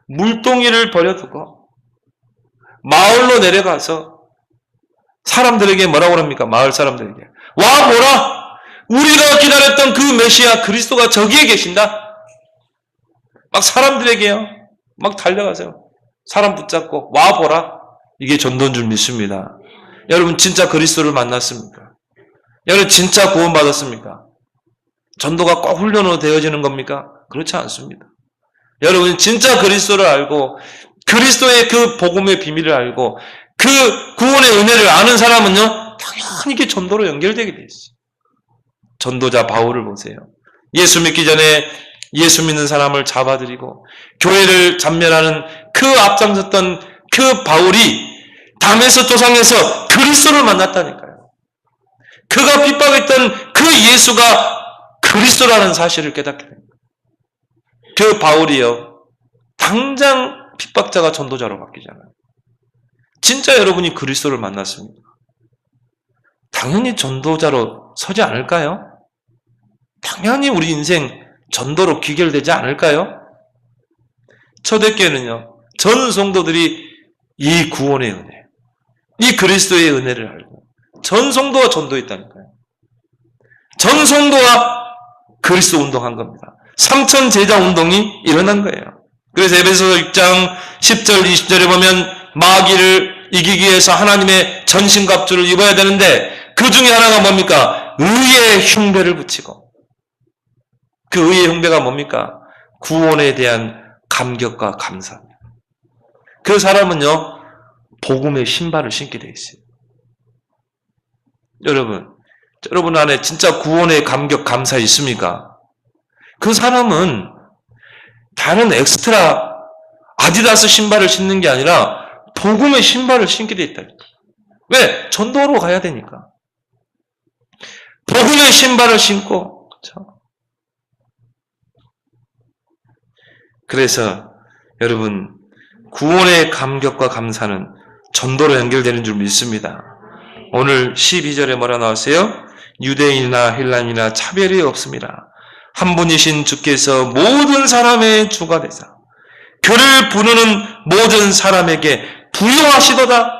물동이를 버려두고 마을로 내려가서 사람들에게 뭐라고 합니까? 마을 사람들에게 와 보라! 우리가 기다렸던 그 메시아 그리스도가 저기에 계신다. 막 사람들에게요. 막 달려가세요. 사람 붙잡고 와 보라. 이게 전도인 줄 믿습니다. 여러분 진짜 그리스도를 만났습니까? 여러분 진짜 구원받았습니까? 전도가 꼭 훈련으로 되어지는 겁니까? 그렇지 않습니다. 여러분 진짜 그리스도를 알고 그리스도의 그 복음의 비밀을 알고 그 구원의 은혜를 아는 사람은요 당연히 이게 전도로 연결되게 돼 있어요. 전도자 바울을 보세요. 예수 믿기 전에 예수 믿는 사람을 잡아들이고 교회를 잔멸하는 그 앞장섰던 그 바울이 담에서 조상에서 그리스도를 만났다니까요. 그가 핍박했던 그 예수가 그리스도라는 사실을 깨닫게 됩니다. 그 바울이요 당장 핍박자가 전도자로 바뀌잖아요. 진짜 여러분이 그리스도를 만났습니까? 당연히 전도자로 서지 않을까요? 당연히 우리 인생 전도로 귀결되지 않을까요? 초대교회는요 전 성도들이 이 구원의 은혜, 이 그리스도의 은혜를 알고 전 성도와 전도했다니까요. 전 성도와 그리스도 운동한 겁니다. 삼천 제자 운동이 일어난 거예요. 그래서 에베소서 6장 10절 20절에 보면 마귀를 이기기 위해서 하나님의 전신갑주를 입어야 되는데 그 중에 하나가 뭡니까? 의의 흉배를 붙이고 그 의의 흉배가 뭡니까? 구원에 대한 감격과 감사입니다. 그 사람은요 복음의 신발을 신게 돼 있어요. 여러분 안에 진짜 구원의 감격 감사 있습니까? 그 사람은 다른 엑스트라 아디다스 신발을 신는 게 아니라 복음의 신발을 신게 돼 있다. 왜? 전도로 가야 되니까. 복음의 신발을 신고 그렇죠? 그래서 여러분 구원의 감격과 감사는 전도로 연결되는 줄 믿습니다. 오늘 12절에 뭐라 나왔어요? 유대인이나 헬라인이나 차별이 없습니다. 한 분이신 주께서 모든 사람의 주가 되사 그를 부르는 모든 사람에게 부여하시도다.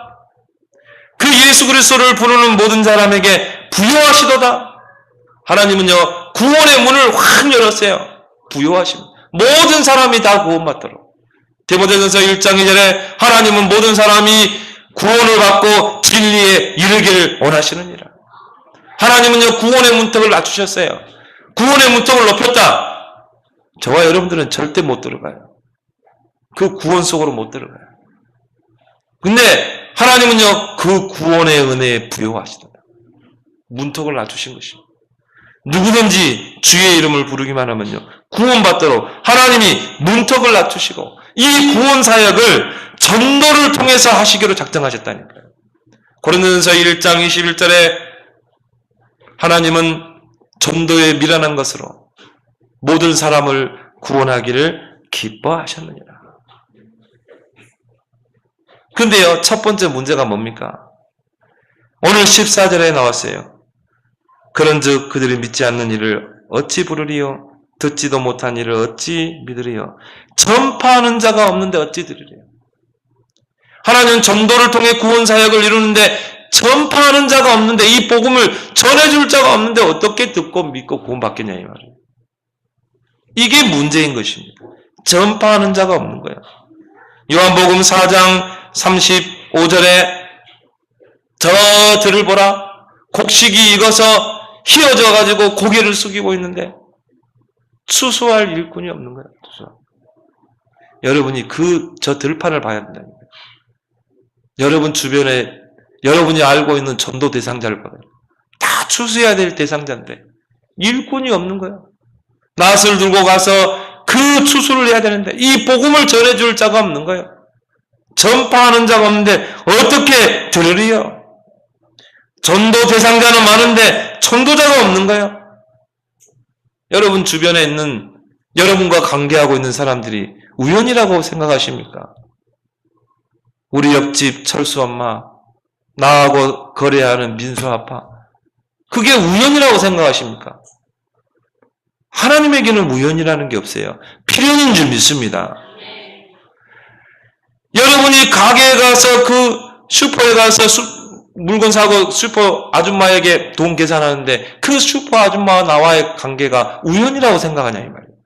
그 예수 그리스도를 부르는 모든 사람에게 부여하시도다. 하나님은요 구원의 문을 확 열었어요. 부여하십니다. 모든 사람이 다 구원받도록. 디모데전서 1장 2절에 하나님은 모든 사람이 구원을 받고 진리에 이르기를 원하시느니라. 하나님은요 구원의 문턱을 낮추셨어요. 구원의 문턱을 높였다. 저와 여러분들은 절대 못 들어가요. 그 구원 속으로 못 들어가요. 근데 하나님은요 그 구원의 은혜에 부여하시다. 문턱을 낮추신 것입니다. 누구든지 주의 이름을 부르기만 하면요 구원받도록 하나님이 문턱을 낮추시고 이 구원 사역을 전도를 통해서 하시기로 작정하셨다니까요. 고린도전서 1장 21절에 하나님은 전도에 미련한 것으로 모든 사람을 구원하기를 기뻐하셨느니라. 근데요 첫 번째 문제가 뭡니까? 오늘 14절에 나왔어요. 그런즉 그들이 믿지 않는 이를 어찌 부르리요? 듣지도 못한 이를 어찌 믿으리요? 전파하는 자가 없는데 어찌 들으리요? 하나님은 전도를 통해 구원 사역을 이루는데 전파하는 자가 없는데 이 복음을 전해줄 자가 없는데 어떻게 듣고 믿고 구원받겠냐 이 말이에요. 이게 문제인 것입니다. 전파하는 자가 없는 거예요. 요한복음 4장 35절에 저 들을 보라 곡식이 익어서 휘어져 가지고 고개를 숙이고 있는데 추수할 일꾼이 없는 거예요. 여러분이 저 들판을 봐야 된다는 거예요. 여러분 주변에 여러분이 알고 있는 전도 대상자를 봐요. 다 추수해야 될 대상자인데 일꾼이 없는 거예요. 낫을 들고 가서 그 추수를 해야 되는데 이 복음을 전해줄 자가 없는 거예요. 전파하는 자가 없는데 어떻게 들으리요? 전도 대상자는 많은데 전도자가 없는 거예요. 여러분 주변에 있는 여러분과 관계하고 있는 사람들이 우연이라고 생각하십니까? 우리 옆집 철수 엄마, 나하고 거래하는 민수 아빠, 그게 우연이라고 생각하십니까? 하나님에게는 우연이라는 게 없어요. 필연인 줄 믿습니다. 여러분이 가게에 가서 그 슈퍼에 가서 물건 사고 슈퍼 아줌마에게 돈 계산하는데 그 슈퍼 아줌마와 나와의 관계가 우연이라고 생각하냐 이 말이에요.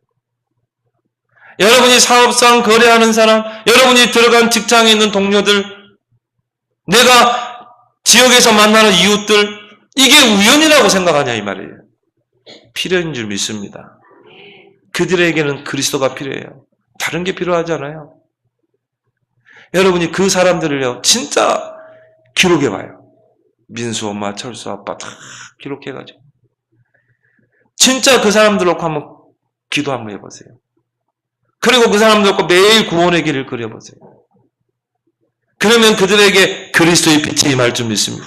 여러분이 사업상 거래하는 사람, 여러분이 들어간 직장에 있는 동료들, 내가 지역에서 만나는 이웃들, 이게 우연이라고 생각하냐 이 말이에요. 필요인 줄 믿습니다. 그들에게는 그리스도가 필요해요. 다른 게 필요하지 않아요. 여러분이 그 사람들을요 진짜 기록해봐요. 민수 엄마, 철수 아빠 다 기록해가지고 진짜 그 사람들 놓고 한번 기도 한번 해보세요. 그리고 그 사람들 놓고 매일 구원의 길을 그려보세요. 그러면 그들에게 그리스도의 빛이 임할 줄 믿습니다.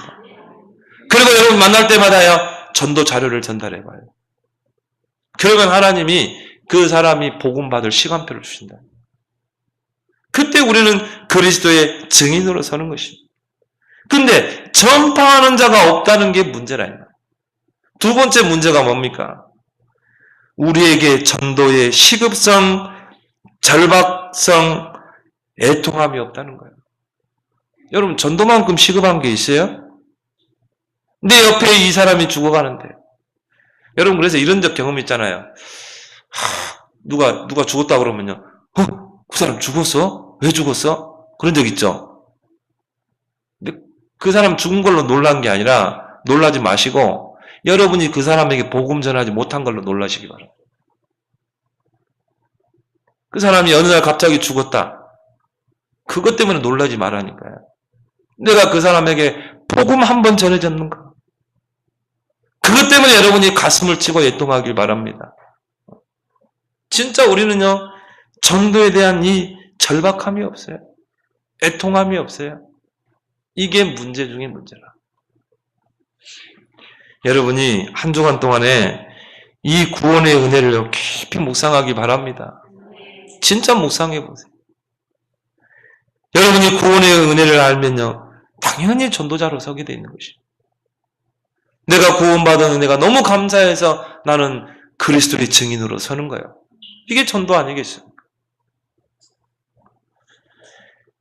그리고 여러분 만날 때마다요 전도 자료를 전달해봐요. 그러면 하나님이 그 사람이 복음받을 시간표를 주신다. 그때 우리는 그리스도의 증인으로 서는 것입니다. 근데 전파하는 자가 없다는 게 문제라. 두 번째 문제가 뭡니까? 우리에게 전도의 시급성, 절박성, 애통함이 없다는 거예요. 여러분 전도만큼 시급한 게 있어요? 내 옆에 이 사람이 죽어가는데 여러분 그래서 이런 적 경험 있잖아요. 누가 죽었다 그러면요. 그 사람 죽었어? 왜 죽었어? 그런 적 있죠? 근데 그 사람 죽은 걸로 놀란 게 아니라 놀라지 마시고 여러분이 그 사람에게 복음 전하지 못한 걸로 놀라시기 바랍니다. 그 사람이 어느 날 갑자기 죽었다. 그것 때문에 놀라지 말라니까요. 내가 그 사람에게 복음 한 번 전해줬는가? 그것 때문에 여러분이 가슴을 치고 애통하길 바랍니다. 진짜 우리는요, 전도에 대한 이 절박함이 없어요. 애통함이 없어요. 이게 문제 중에 문제라. 여러분이 한 주간 동안에 이 구원의 은혜를 깊이 묵상하기 바랍니다. 진짜 묵상해 보세요. 여러분이 구원의 은혜를 알면요, 당연히 전도자로 서게 돼 있는 것입니다. 내가 구원받은 은혜가 너무 감사해서 나는 그리스도의 증인으로 서는 거예요. 이게 전도 아니겠어요?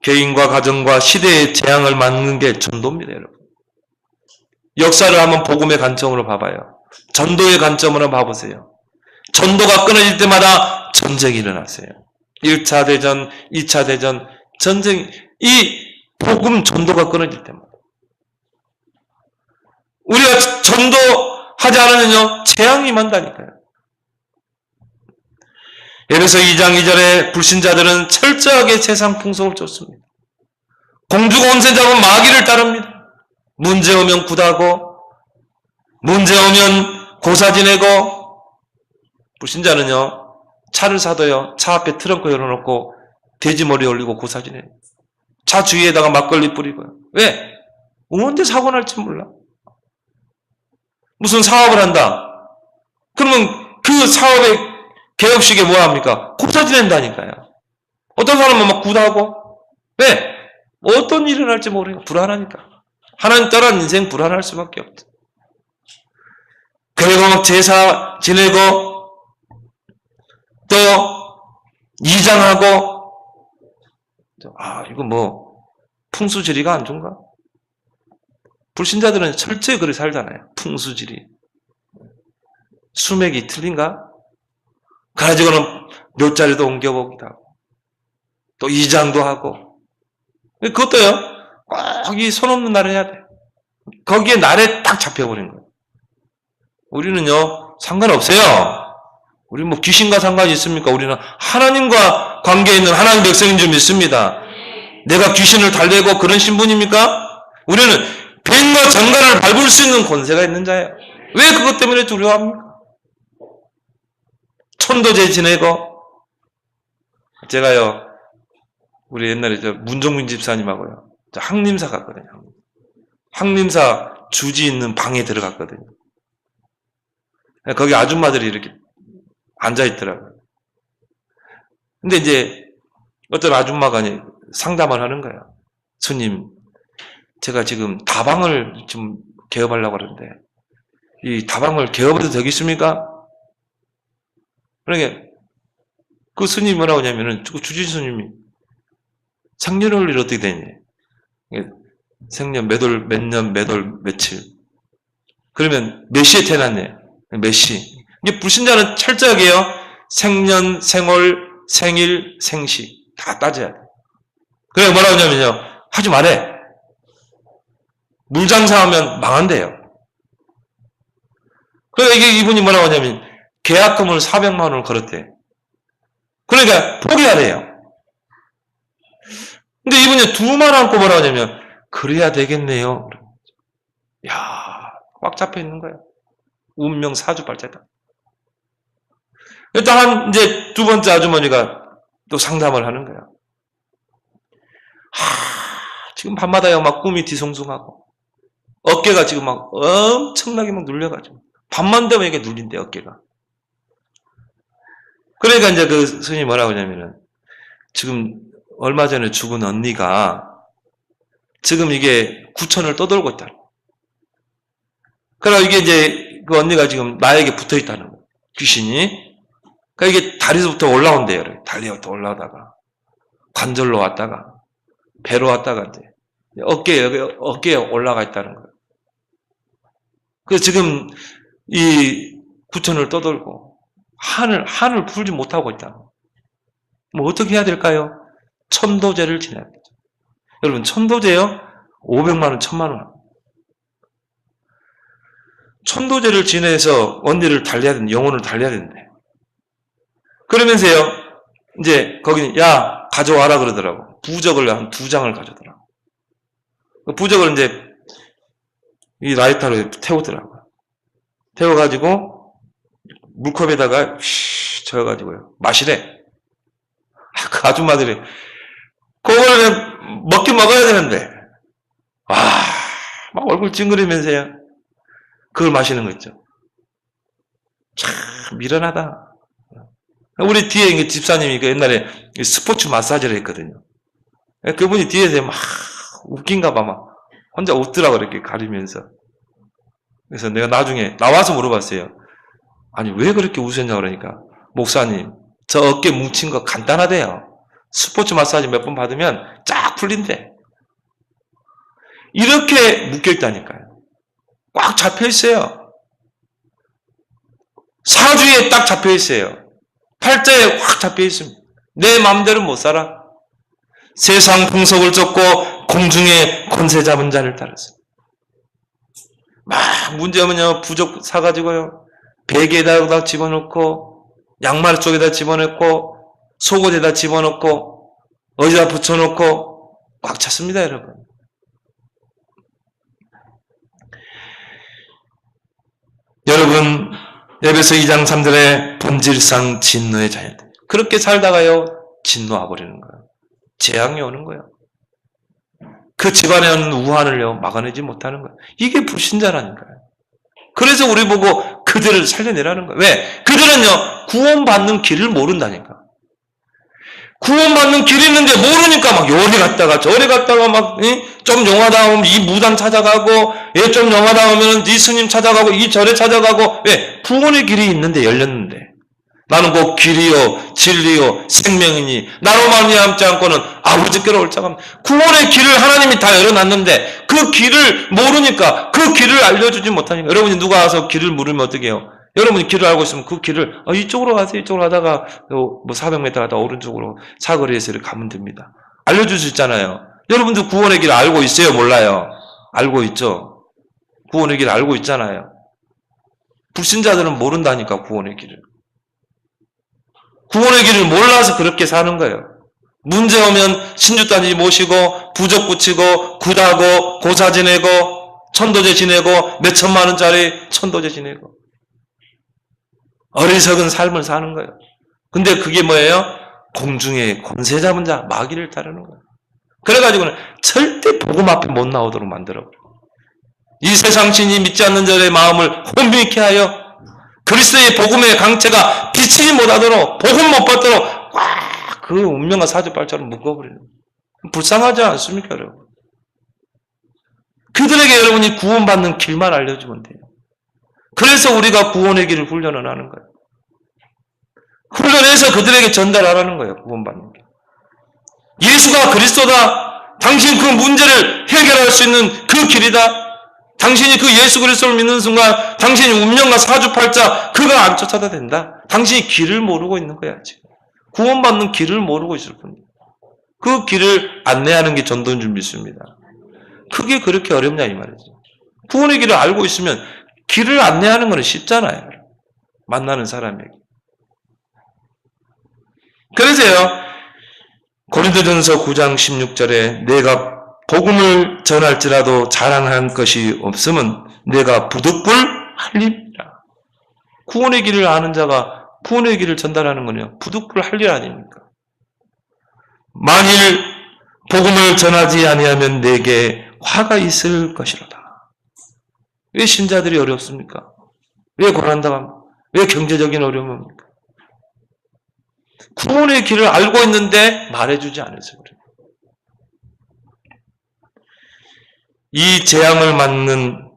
개인과 가정과 시대의 재앙을 막는 게 전도입니다, 여러분. 역사를 한번 복음의 관점으로 봐봐요. 전도의 관점으로 봐보세요. 전도가 끊어질 때마다 전쟁이 일어났어요. 1차 대전, 2차 대전, 전쟁, 이 복음 전도가 끊어질 때마다. 우리가 전도하지 않으면요, 재앙이 만다니까요. 에베소 2장 2절에 불신자들은 철저하게 세상 풍속을 쫓습니다. 공주가 온세 잡은 마귀를 따릅니다. 문제 오면 굿하고, 문제 오면 고사 지내고, 불신자는요, 차를 사도요, 차 앞에 트렁크 열어놓고 돼지머리 올리고 고사 지내요. 차 주위에다가 막걸리 뿌리고요. 왜? 언제 사고 날지 몰라. 무슨 사업을 한다. 그러면 그 사업의 개업식에 뭐 합니까? 고사 지낸다니까요. 어떤 사람은 막 굿하고. 왜? 어떤 일이 날지 모르니까 불안하니까. 하나님 떠난 인생 불안할 수밖에 없죠. 그리고 막 제사 지내고 또 이장하고 이거 뭐 풍수지리가 안 좋은가? 불신자들은 철저히 그렇게 살잖아요. 풍수지리. 수맥이 틀린가? 가지고는 묘자리도 옮겨보기도 하고 또 이장도 하고 그것도요 꼭 이 손 없는 날을 해야 돼. 거기에 날에 딱 잡혀버린 거예요. 우리는요 상관없어요. 우리 뭐 귀신과 상관이 있습니까? 우리는 하나님과 관계 있는 하나님 백성인 줄 믿습니다. 내가 귀신을 달래고 그런 신분입니까? 우리는 뱀과 장관을 밟을 수 있는 권세가 있는 자예요. 왜 그것 때문에 두려워합니까? 천도제 지내고, 제가요, 우리 옛날에 문종민 집사님하고요, 항림사 갔거든요. 항림사 주지 있는 방에 들어갔거든요. 거기 아줌마들이 이렇게 앉아있더라고요. 근데 이제 어떤 아줌마가 상담을 하는 거예요. 스님, 제가 지금 다방을 좀 개업하려고 하는데, 이 다방을 개업해도 되겠습니까? 그러니까, 그 스님이 뭐라고 하냐면은, 주지 스님이, 생년월일 어떻게 되니? 생년 몇 년, 몇 월, 며칠. 그러면 몇 시에 태어났네? 몇 시? 이게 불신자는 철저하게요, 생년, 생월, 생일, 생시. 다 따져야 돼. 그래, 뭐라고 하냐면요, 하지 말해. 물장사하면 망한대요. 그러니까 이분이 뭐라고 하냐면, 계약금을 400만 원을 걸었대. 그러니까 포기하래요. 근데 이분이 두 말 안고 뭐라고 하냐면, 그래야 되겠네요. 야, 꽉 잡혀 있는 거야. 운명 사주팔자다. 일단 이제 두 번째 아주머니가 또 상담을 하는 거야. 지금 밤마다요, 막 꿈이 뒤숭숭하고, 어깨가 지금 막 엄청나게 막 눌려가지고, 밤만 되면 이게 눌린대, 어깨가. 그러니까 이제 그 스님이 뭐라고 하냐면은, 지금 얼마 전에 죽은 언니가 지금 이게 구천을 떠돌고 있다. 그러니까 이게 이제 그 언니가 지금 나에게 붙어 있다는 거예요. 귀신이. 그러니까 이게 다리서부터 올라온대요. 다리부터 올라오다가 관절로 왔다가 배로 왔다가 이제 어깨에 올라가 있다는 거예요. 그래서 지금 이 구천을 떠돌고 한을 풀지 못하고 있다. 뭐 어떻게 해야 될까요? 천도제를 지내야 되죠. 여러분, 천도제요? 500만 원, 1000만 원. 천도제를 지내서 언니를 달래야 되는데, 영혼을 달래야 되는데. 그러면서요, 이제 거기는, 야, 가져와라 그러더라고. 부적을 한 2장을 가져오더라고. 그 부적을 이제 이 라이터로 태우더라고요. 태워가지고, 물컵에다가, 저어가지고요. 마시래. 그 아줌마들이, 그걸 먹긴 먹어야 되는데, 막 얼굴 찡그리면서요. 그걸 마시는 거 있죠. 참, 미련하다. 우리 뒤에 집사님이 그 옛날에 스포츠 마사지를 했거든요. 그분이 뒤에서 막 웃긴가 봐, 막. 혼자 웃더라고, 이렇게 가리면서. 그래서 내가 나중에 나와서 물어봤어요. 아니, 왜 그렇게 웃으셨냐, 그러니까. 목사님, 저 어깨 뭉친 거 간단하대요. 스포츠 마사지 몇 번 받으면 쫙 풀린대. 이렇게 묶여있다니까요. 꽉 잡혀있어요. 사주에 딱 잡혀있어요. 팔자에 확 잡혀있습니다. 내 마음대로 못 살아. 세상 풍속을 쫓고 공중에 권세 잡은 자를 따라서. 막 문제면요, 부적 사가지고요, 베개에다 집어넣고, 양말 쪽에다 집어넣고, 속옷에다 집어넣고, 어디다 붙여놓고, 꽉 찼습니다, 여러분. 여러분, 에베소 2장 3절에 본질상 진노의 자녀들. 그렇게 살다가요, 진노 와버리는 거예요. 재앙이 오는 거예요. 그 집안에 오는 우환을요, 막아내지 못하는 거예요. 이게 불신자라니까요. 그래서 우리 보고 그들을 살려내라는 거예요. 왜? 그들은요, 구원받는 길을 모른다니까. 구원받는 길이 있는데 모르니까 막 요리 갔다가 저리 갔다가 막 좀 용하다 하면 이 무당 찾아가고, 좀 용하다 하면 이 스님 찾아가고, 이 절에 찾아가고. 왜? 구원의 길이 있는데, 열렸는데. 나는 곧 길이요 진리요 생명이니 나로 말미암지 않고는 아버지께로 올 자가 없다. 구원의 길을 하나님이 다 열어놨는데 그 길을 모르니까, 그 길을 알려주지 못하니까. 여러분이 누가 와서 길을 물으면 어떻게 해요? 여러분이 길을 알고 있으면 그 길을 이쪽으로 가세요. 이쪽으로 가다가 뭐 400m 가다 오른쪽으로 사거리에서 이렇게 가면 됩니다. 알려줄 수 있잖아요. 여러분들 구원의 길을 알고 있어요? 몰라요? 알고 있죠. 구원의 길을 알고 있잖아요. 불신자들은 모른다니까, 구원의 길을. 길을 몰라서 그렇게 사는 거예요. 문제 오면 신주단지 모시고 부적 붙이고 굿하고 고사 지내고 천도제 지내고 몇 천만 원짜리 천도제 지내고 어리석은 삶을 사는 거예요. 근데 그게 뭐예요? 공중에 권세 잡은 자 마귀를 따르는 거예요. 그래가지고는 절대 복음 앞에 못 나오도록 만들어. 이 세상 신이 믿지 않는 자의 마음을 혼미케 하여 그리스도의 복음의 강체가 비치지 못하도록 복음 못 받도록 꽉 그 운명과 사주발자로 묶어버리는 거예요. 불쌍하지 않습니까, 여러분? 그들에게 여러분이 구원받는 길만 알려주면 돼요. 그래서 우리가 구원의 길을 훈련을 하는 거예요. 훈련해서 그들에게 전달하라는 거예요. 구원받는 길. 예수가 그리스도다. 당신 그 문제를 해결할 수 있는 그 길이다. 당신이 그 예수 그리스도를 믿는 순간 당신이 운명과 사주팔자 그거 안 쫓아도 된다. 당신이 길을 모르고 있는 거야 지금. 구원받는 길을 모르고 있을 뿐이에요. 그 길을 안내하는 게 전도인 줄 믿습니다. 그게 그렇게 어렵냐 이 말이죠. 구원의 길을 알고 있으면 길을 안내하는 건 쉽잖아요. 만나는 사람에게. 그래서요. 고린도전서 9장 16절에 내가 복음을 전할지라도 자랑한 것이 없으면 내가 부득불 할림이라. 구원의 길을 아는 자가 구원의 길을 전달하는 거는요. 부득불 할 일 아닙니까? 만일 복음을 전하지 아니하면 내게 화가 있을 것이로다. 왜 신자들이 어렵습니까? 왜 고난당합니까? 왜 경제적인 어려움입니까? 구원의 길을 알고 있는데 말해주지 않아서 그래요. 이 재앙을 맞는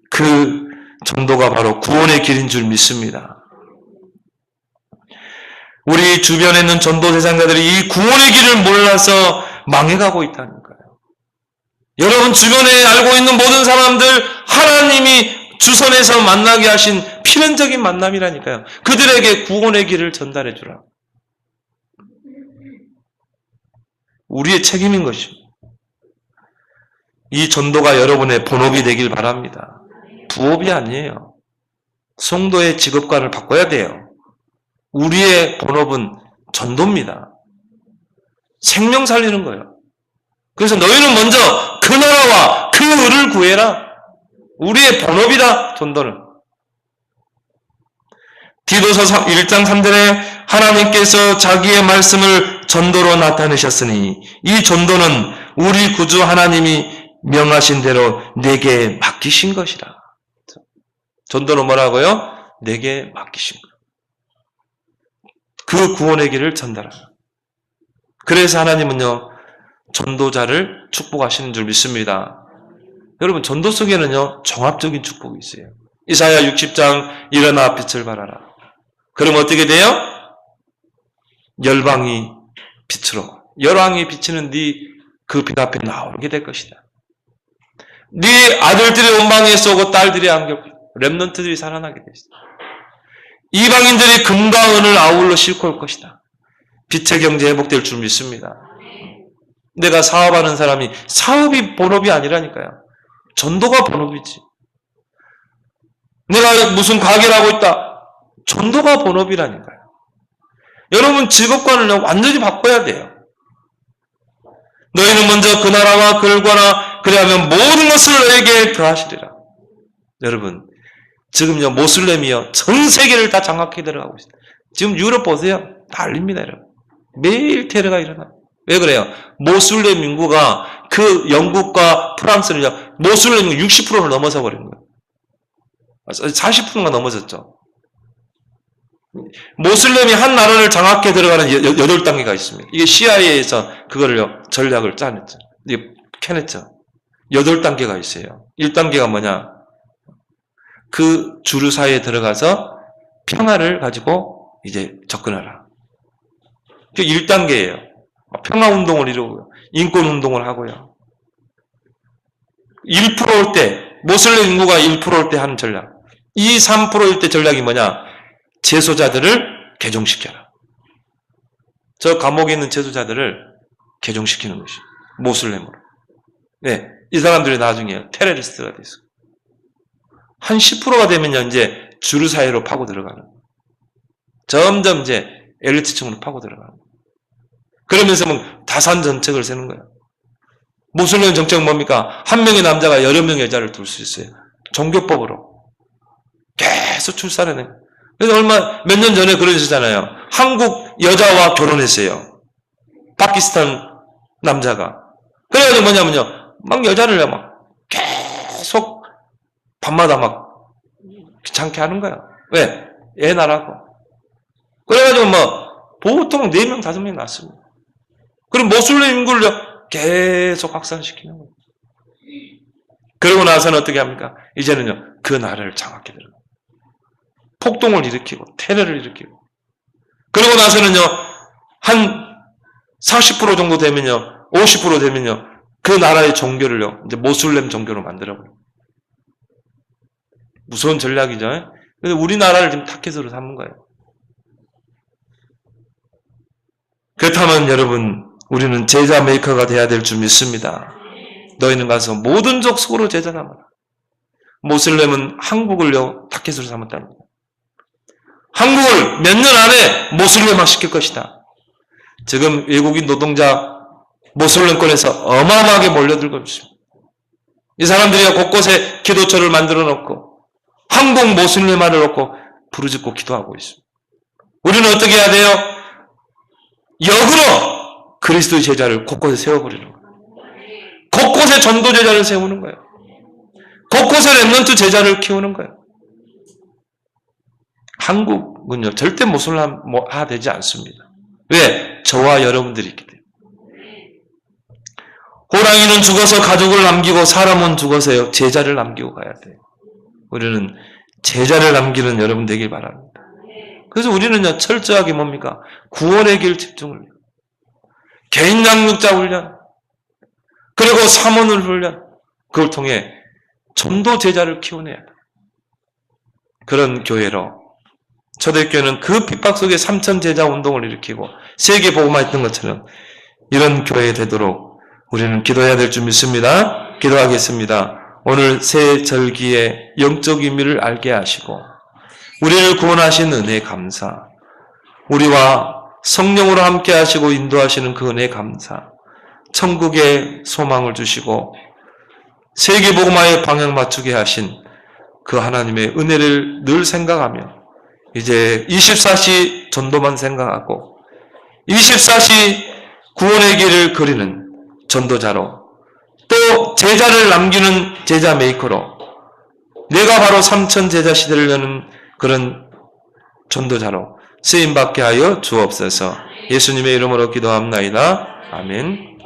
그 전도가 바로 구원의 길인 줄 믿습니다. 우리 주변에 있는 전도 대상자들이 이 구원의 길을 몰라서 망해가고 있다니까요. 여러분 주변에 알고 있는 모든 사람들 하나님이 주선해서 만나게 하신 필연적인 만남이라니까요. 그들에게 구원의 길을 전달해 주라. 우리의 책임인 것입니다. 이 전도가 여러분의 본업이 되길 바랍니다. 부업이 아니에요. 성도의 직업관을 바꿔야 돼요. 우리의 본업은 전도입니다. 생명 살리는 거예요. 그래서 너희는 먼저 그 나라와 그 의를 구해라. 우리의 본업이다. 전도는. 디도서 1장 3절에 하나님께서 자기의 말씀을 전도로 나타내셨으니 이 전도는 우리 구주 하나님이 명하신 대로 내게 맡기신 것이라. 전도는 뭐라고요? 내게 맡기신 것. 그 구원의 길을 전달하라. 그래서 하나님은요, 전도자를 축복하시는 줄 믿습니다. 여러분, 전도 속에는요, 종합적인 축복이 있어요. 이사야 60장, 일어나 빛을 발하라. 그럼 어떻게 돼요? 열방이 빛으로, 열왕이 비치는 네 그 빛 앞에 나오게 될 것이다. 네 아들들이 온방에 쏘고 딸들이 안겨, 렘넌트들이 살아나게 될 것이다. 이방인들이 금과 은을 아울러 싣고 올 것이다. 빛의 경제 회복될 줄 믿습니다. 내가 사업하는 사람이 사업이 본업이 아니라니까요. 전도가 본업이지. 내가 무슨 가게를 하고 있다. 전도가 본업이라니까요. 여러분 직업관을 완전히 바꿔야 돼요. 너희는 먼저 그 나라와 그를 구하라. 그리하면 모든 것을 너에게 더하시리라. 여러분 지금요 모슬렘이요 전 세계를 다 장악해 들어가고 있어요. 지금 유럽 보세요. 난립니다 여러분. 매일 테러가 일어나. 왜 그래요? 모슬렘 인구가 그 영국과 프랑스는요 모슬렘 인구 60%를 넘어서 버린 거예요. 40%가 넘어졌죠. 모슬렘이 한 나라를 장악해 들어가는 8단계가 있습니다. 이게 CIA에서 그거를요 전략을 짜냈죠. 이게 캐냈죠. 8단계가 있어요. 1단계가 뭐냐? 그 주류 사회에 들어가서 평화를 가지고 이제 접근하라. 그 1단계예요. 평화 운동을 이루고요. 인권 운동을 하고요. 1%일 때, 모슬렘 인구가 1%일 때 하는 전략. 2, 3%일 때 전략이 뭐냐? 재소자들을 개종시켜라. 저 감옥에 있는 재소자들을 개종시키는 것이 모슬렘으로. 네, 이 사람들이 나중에 테러리스트가 됐어요. 한 10%가 되면요, 이제 주류 사회로 파고 들어가는. 점점 이제 엘리트층으로 파고 들어가는 거예요. 그러면서 뭐 다산 정책을 세는 거예요. 모슬렘 정책은 뭡니까? 한 명의 남자가 여러 명의 여자를 둘 수 있어요. 종교법으로. 계속 출산해내요. 그래서 몇 년 전에 그러셨잖아요. 한국 여자와 결혼했어요. 파키스탄 남자가. 그래가지고 뭐냐면요. 막 여자를 막 계속 밤마다 막 귀찮게 하는 거야. 왜? 애 낳으라고. 그래가지고 뭐 보통 4명, 5명 낳습니다. 그럼 모슬렘 인구를 계속 확산시키는 거예요. 그러고 나서는 어떻게 합니까? 이제는요, 그 나라를 장악해 들어가요. 폭동을 일으키고, 테러를 일으키고. 그러고 나서는요, 한 40% 정도 되면요, 50% 되면요, 그 나라의 종교를요, 이제 모슬렘 종교로 만들어버려요. 무서운 전략이죠. 그래서 우리나라를 지금 타켓으로 삼는 거예요. 그렇다면 여러분, 우리는 제자 메이커가 돼야 될 줄 믿습니다. 너희는 가서 모든 족속으로 제자 삼아라. 모슬렘은 한국을요, 타켓으로 삼았다는 거예요. 한국을 몇 년 안에 모슬렘화 시킬 것이다. 지금 외국인 노동자 모슬렘권에서 어마어마하게 몰려들고 있습니다. 이 사람들이 곳곳에 기도처를 만들어 놓고 한국 모슬렘화를 놓고 부르짖고 기도하고 있습니다. 우리는 어떻게 해야 돼요? 역으로 그리스도의 제자를 곳곳에 세워버리는 거예요. 곳곳에 전도 제자를 세우는 거예요. 곳곳에 렘넌트 제자를 키우는 거예요. 한국은요, 절대 모슬렘화 되지 않습니다. 왜? 저와 여러분들이 있기 때문에. 호랑이는 죽어서 가족을 남기고 사람은 죽어서요, 제자를 남기고 가야 돼요. 우리는 제자를 남기는 여러분 되길 바랍니다. 그래서 우리는요, 철저하게 뭡니까? 구원의 길 집중을 해요. 개인 양육자 훈련, 그리고 사모를 훈련, 그걸 통해 전도 제자를 키워내야 돼요. 그런 교회로 초대교회는 그 핍박 속에 3천 제자 운동을 일으키고 세계 복음화 했던 것처럼 이런 교회 되도록 우리는 기도해야 될 줄 믿습니다. 기도하겠습니다. 오늘 새 절기의 영적 의미를 알게 하시고 우리를 구원하신 은혜 감사, 우리와 성령으로 함께 하시고 인도하시는 그 은혜 감사, 천국의 소망을 주시고 세계 복음화에 방향 맞추게 하신 그 하나님의 은혜를 늘 생각하며 이제 24시 전도만 생각하고 24시 구원의 길을 그리는 전도자로 또 제자를 남기는 제자 메이커로 내가 바로 3천 제자 시대를 여는 그런 전도자로 쓰임받게 하여 주옵소서. 예수님의 이름으로 기도합나이다. 아멘.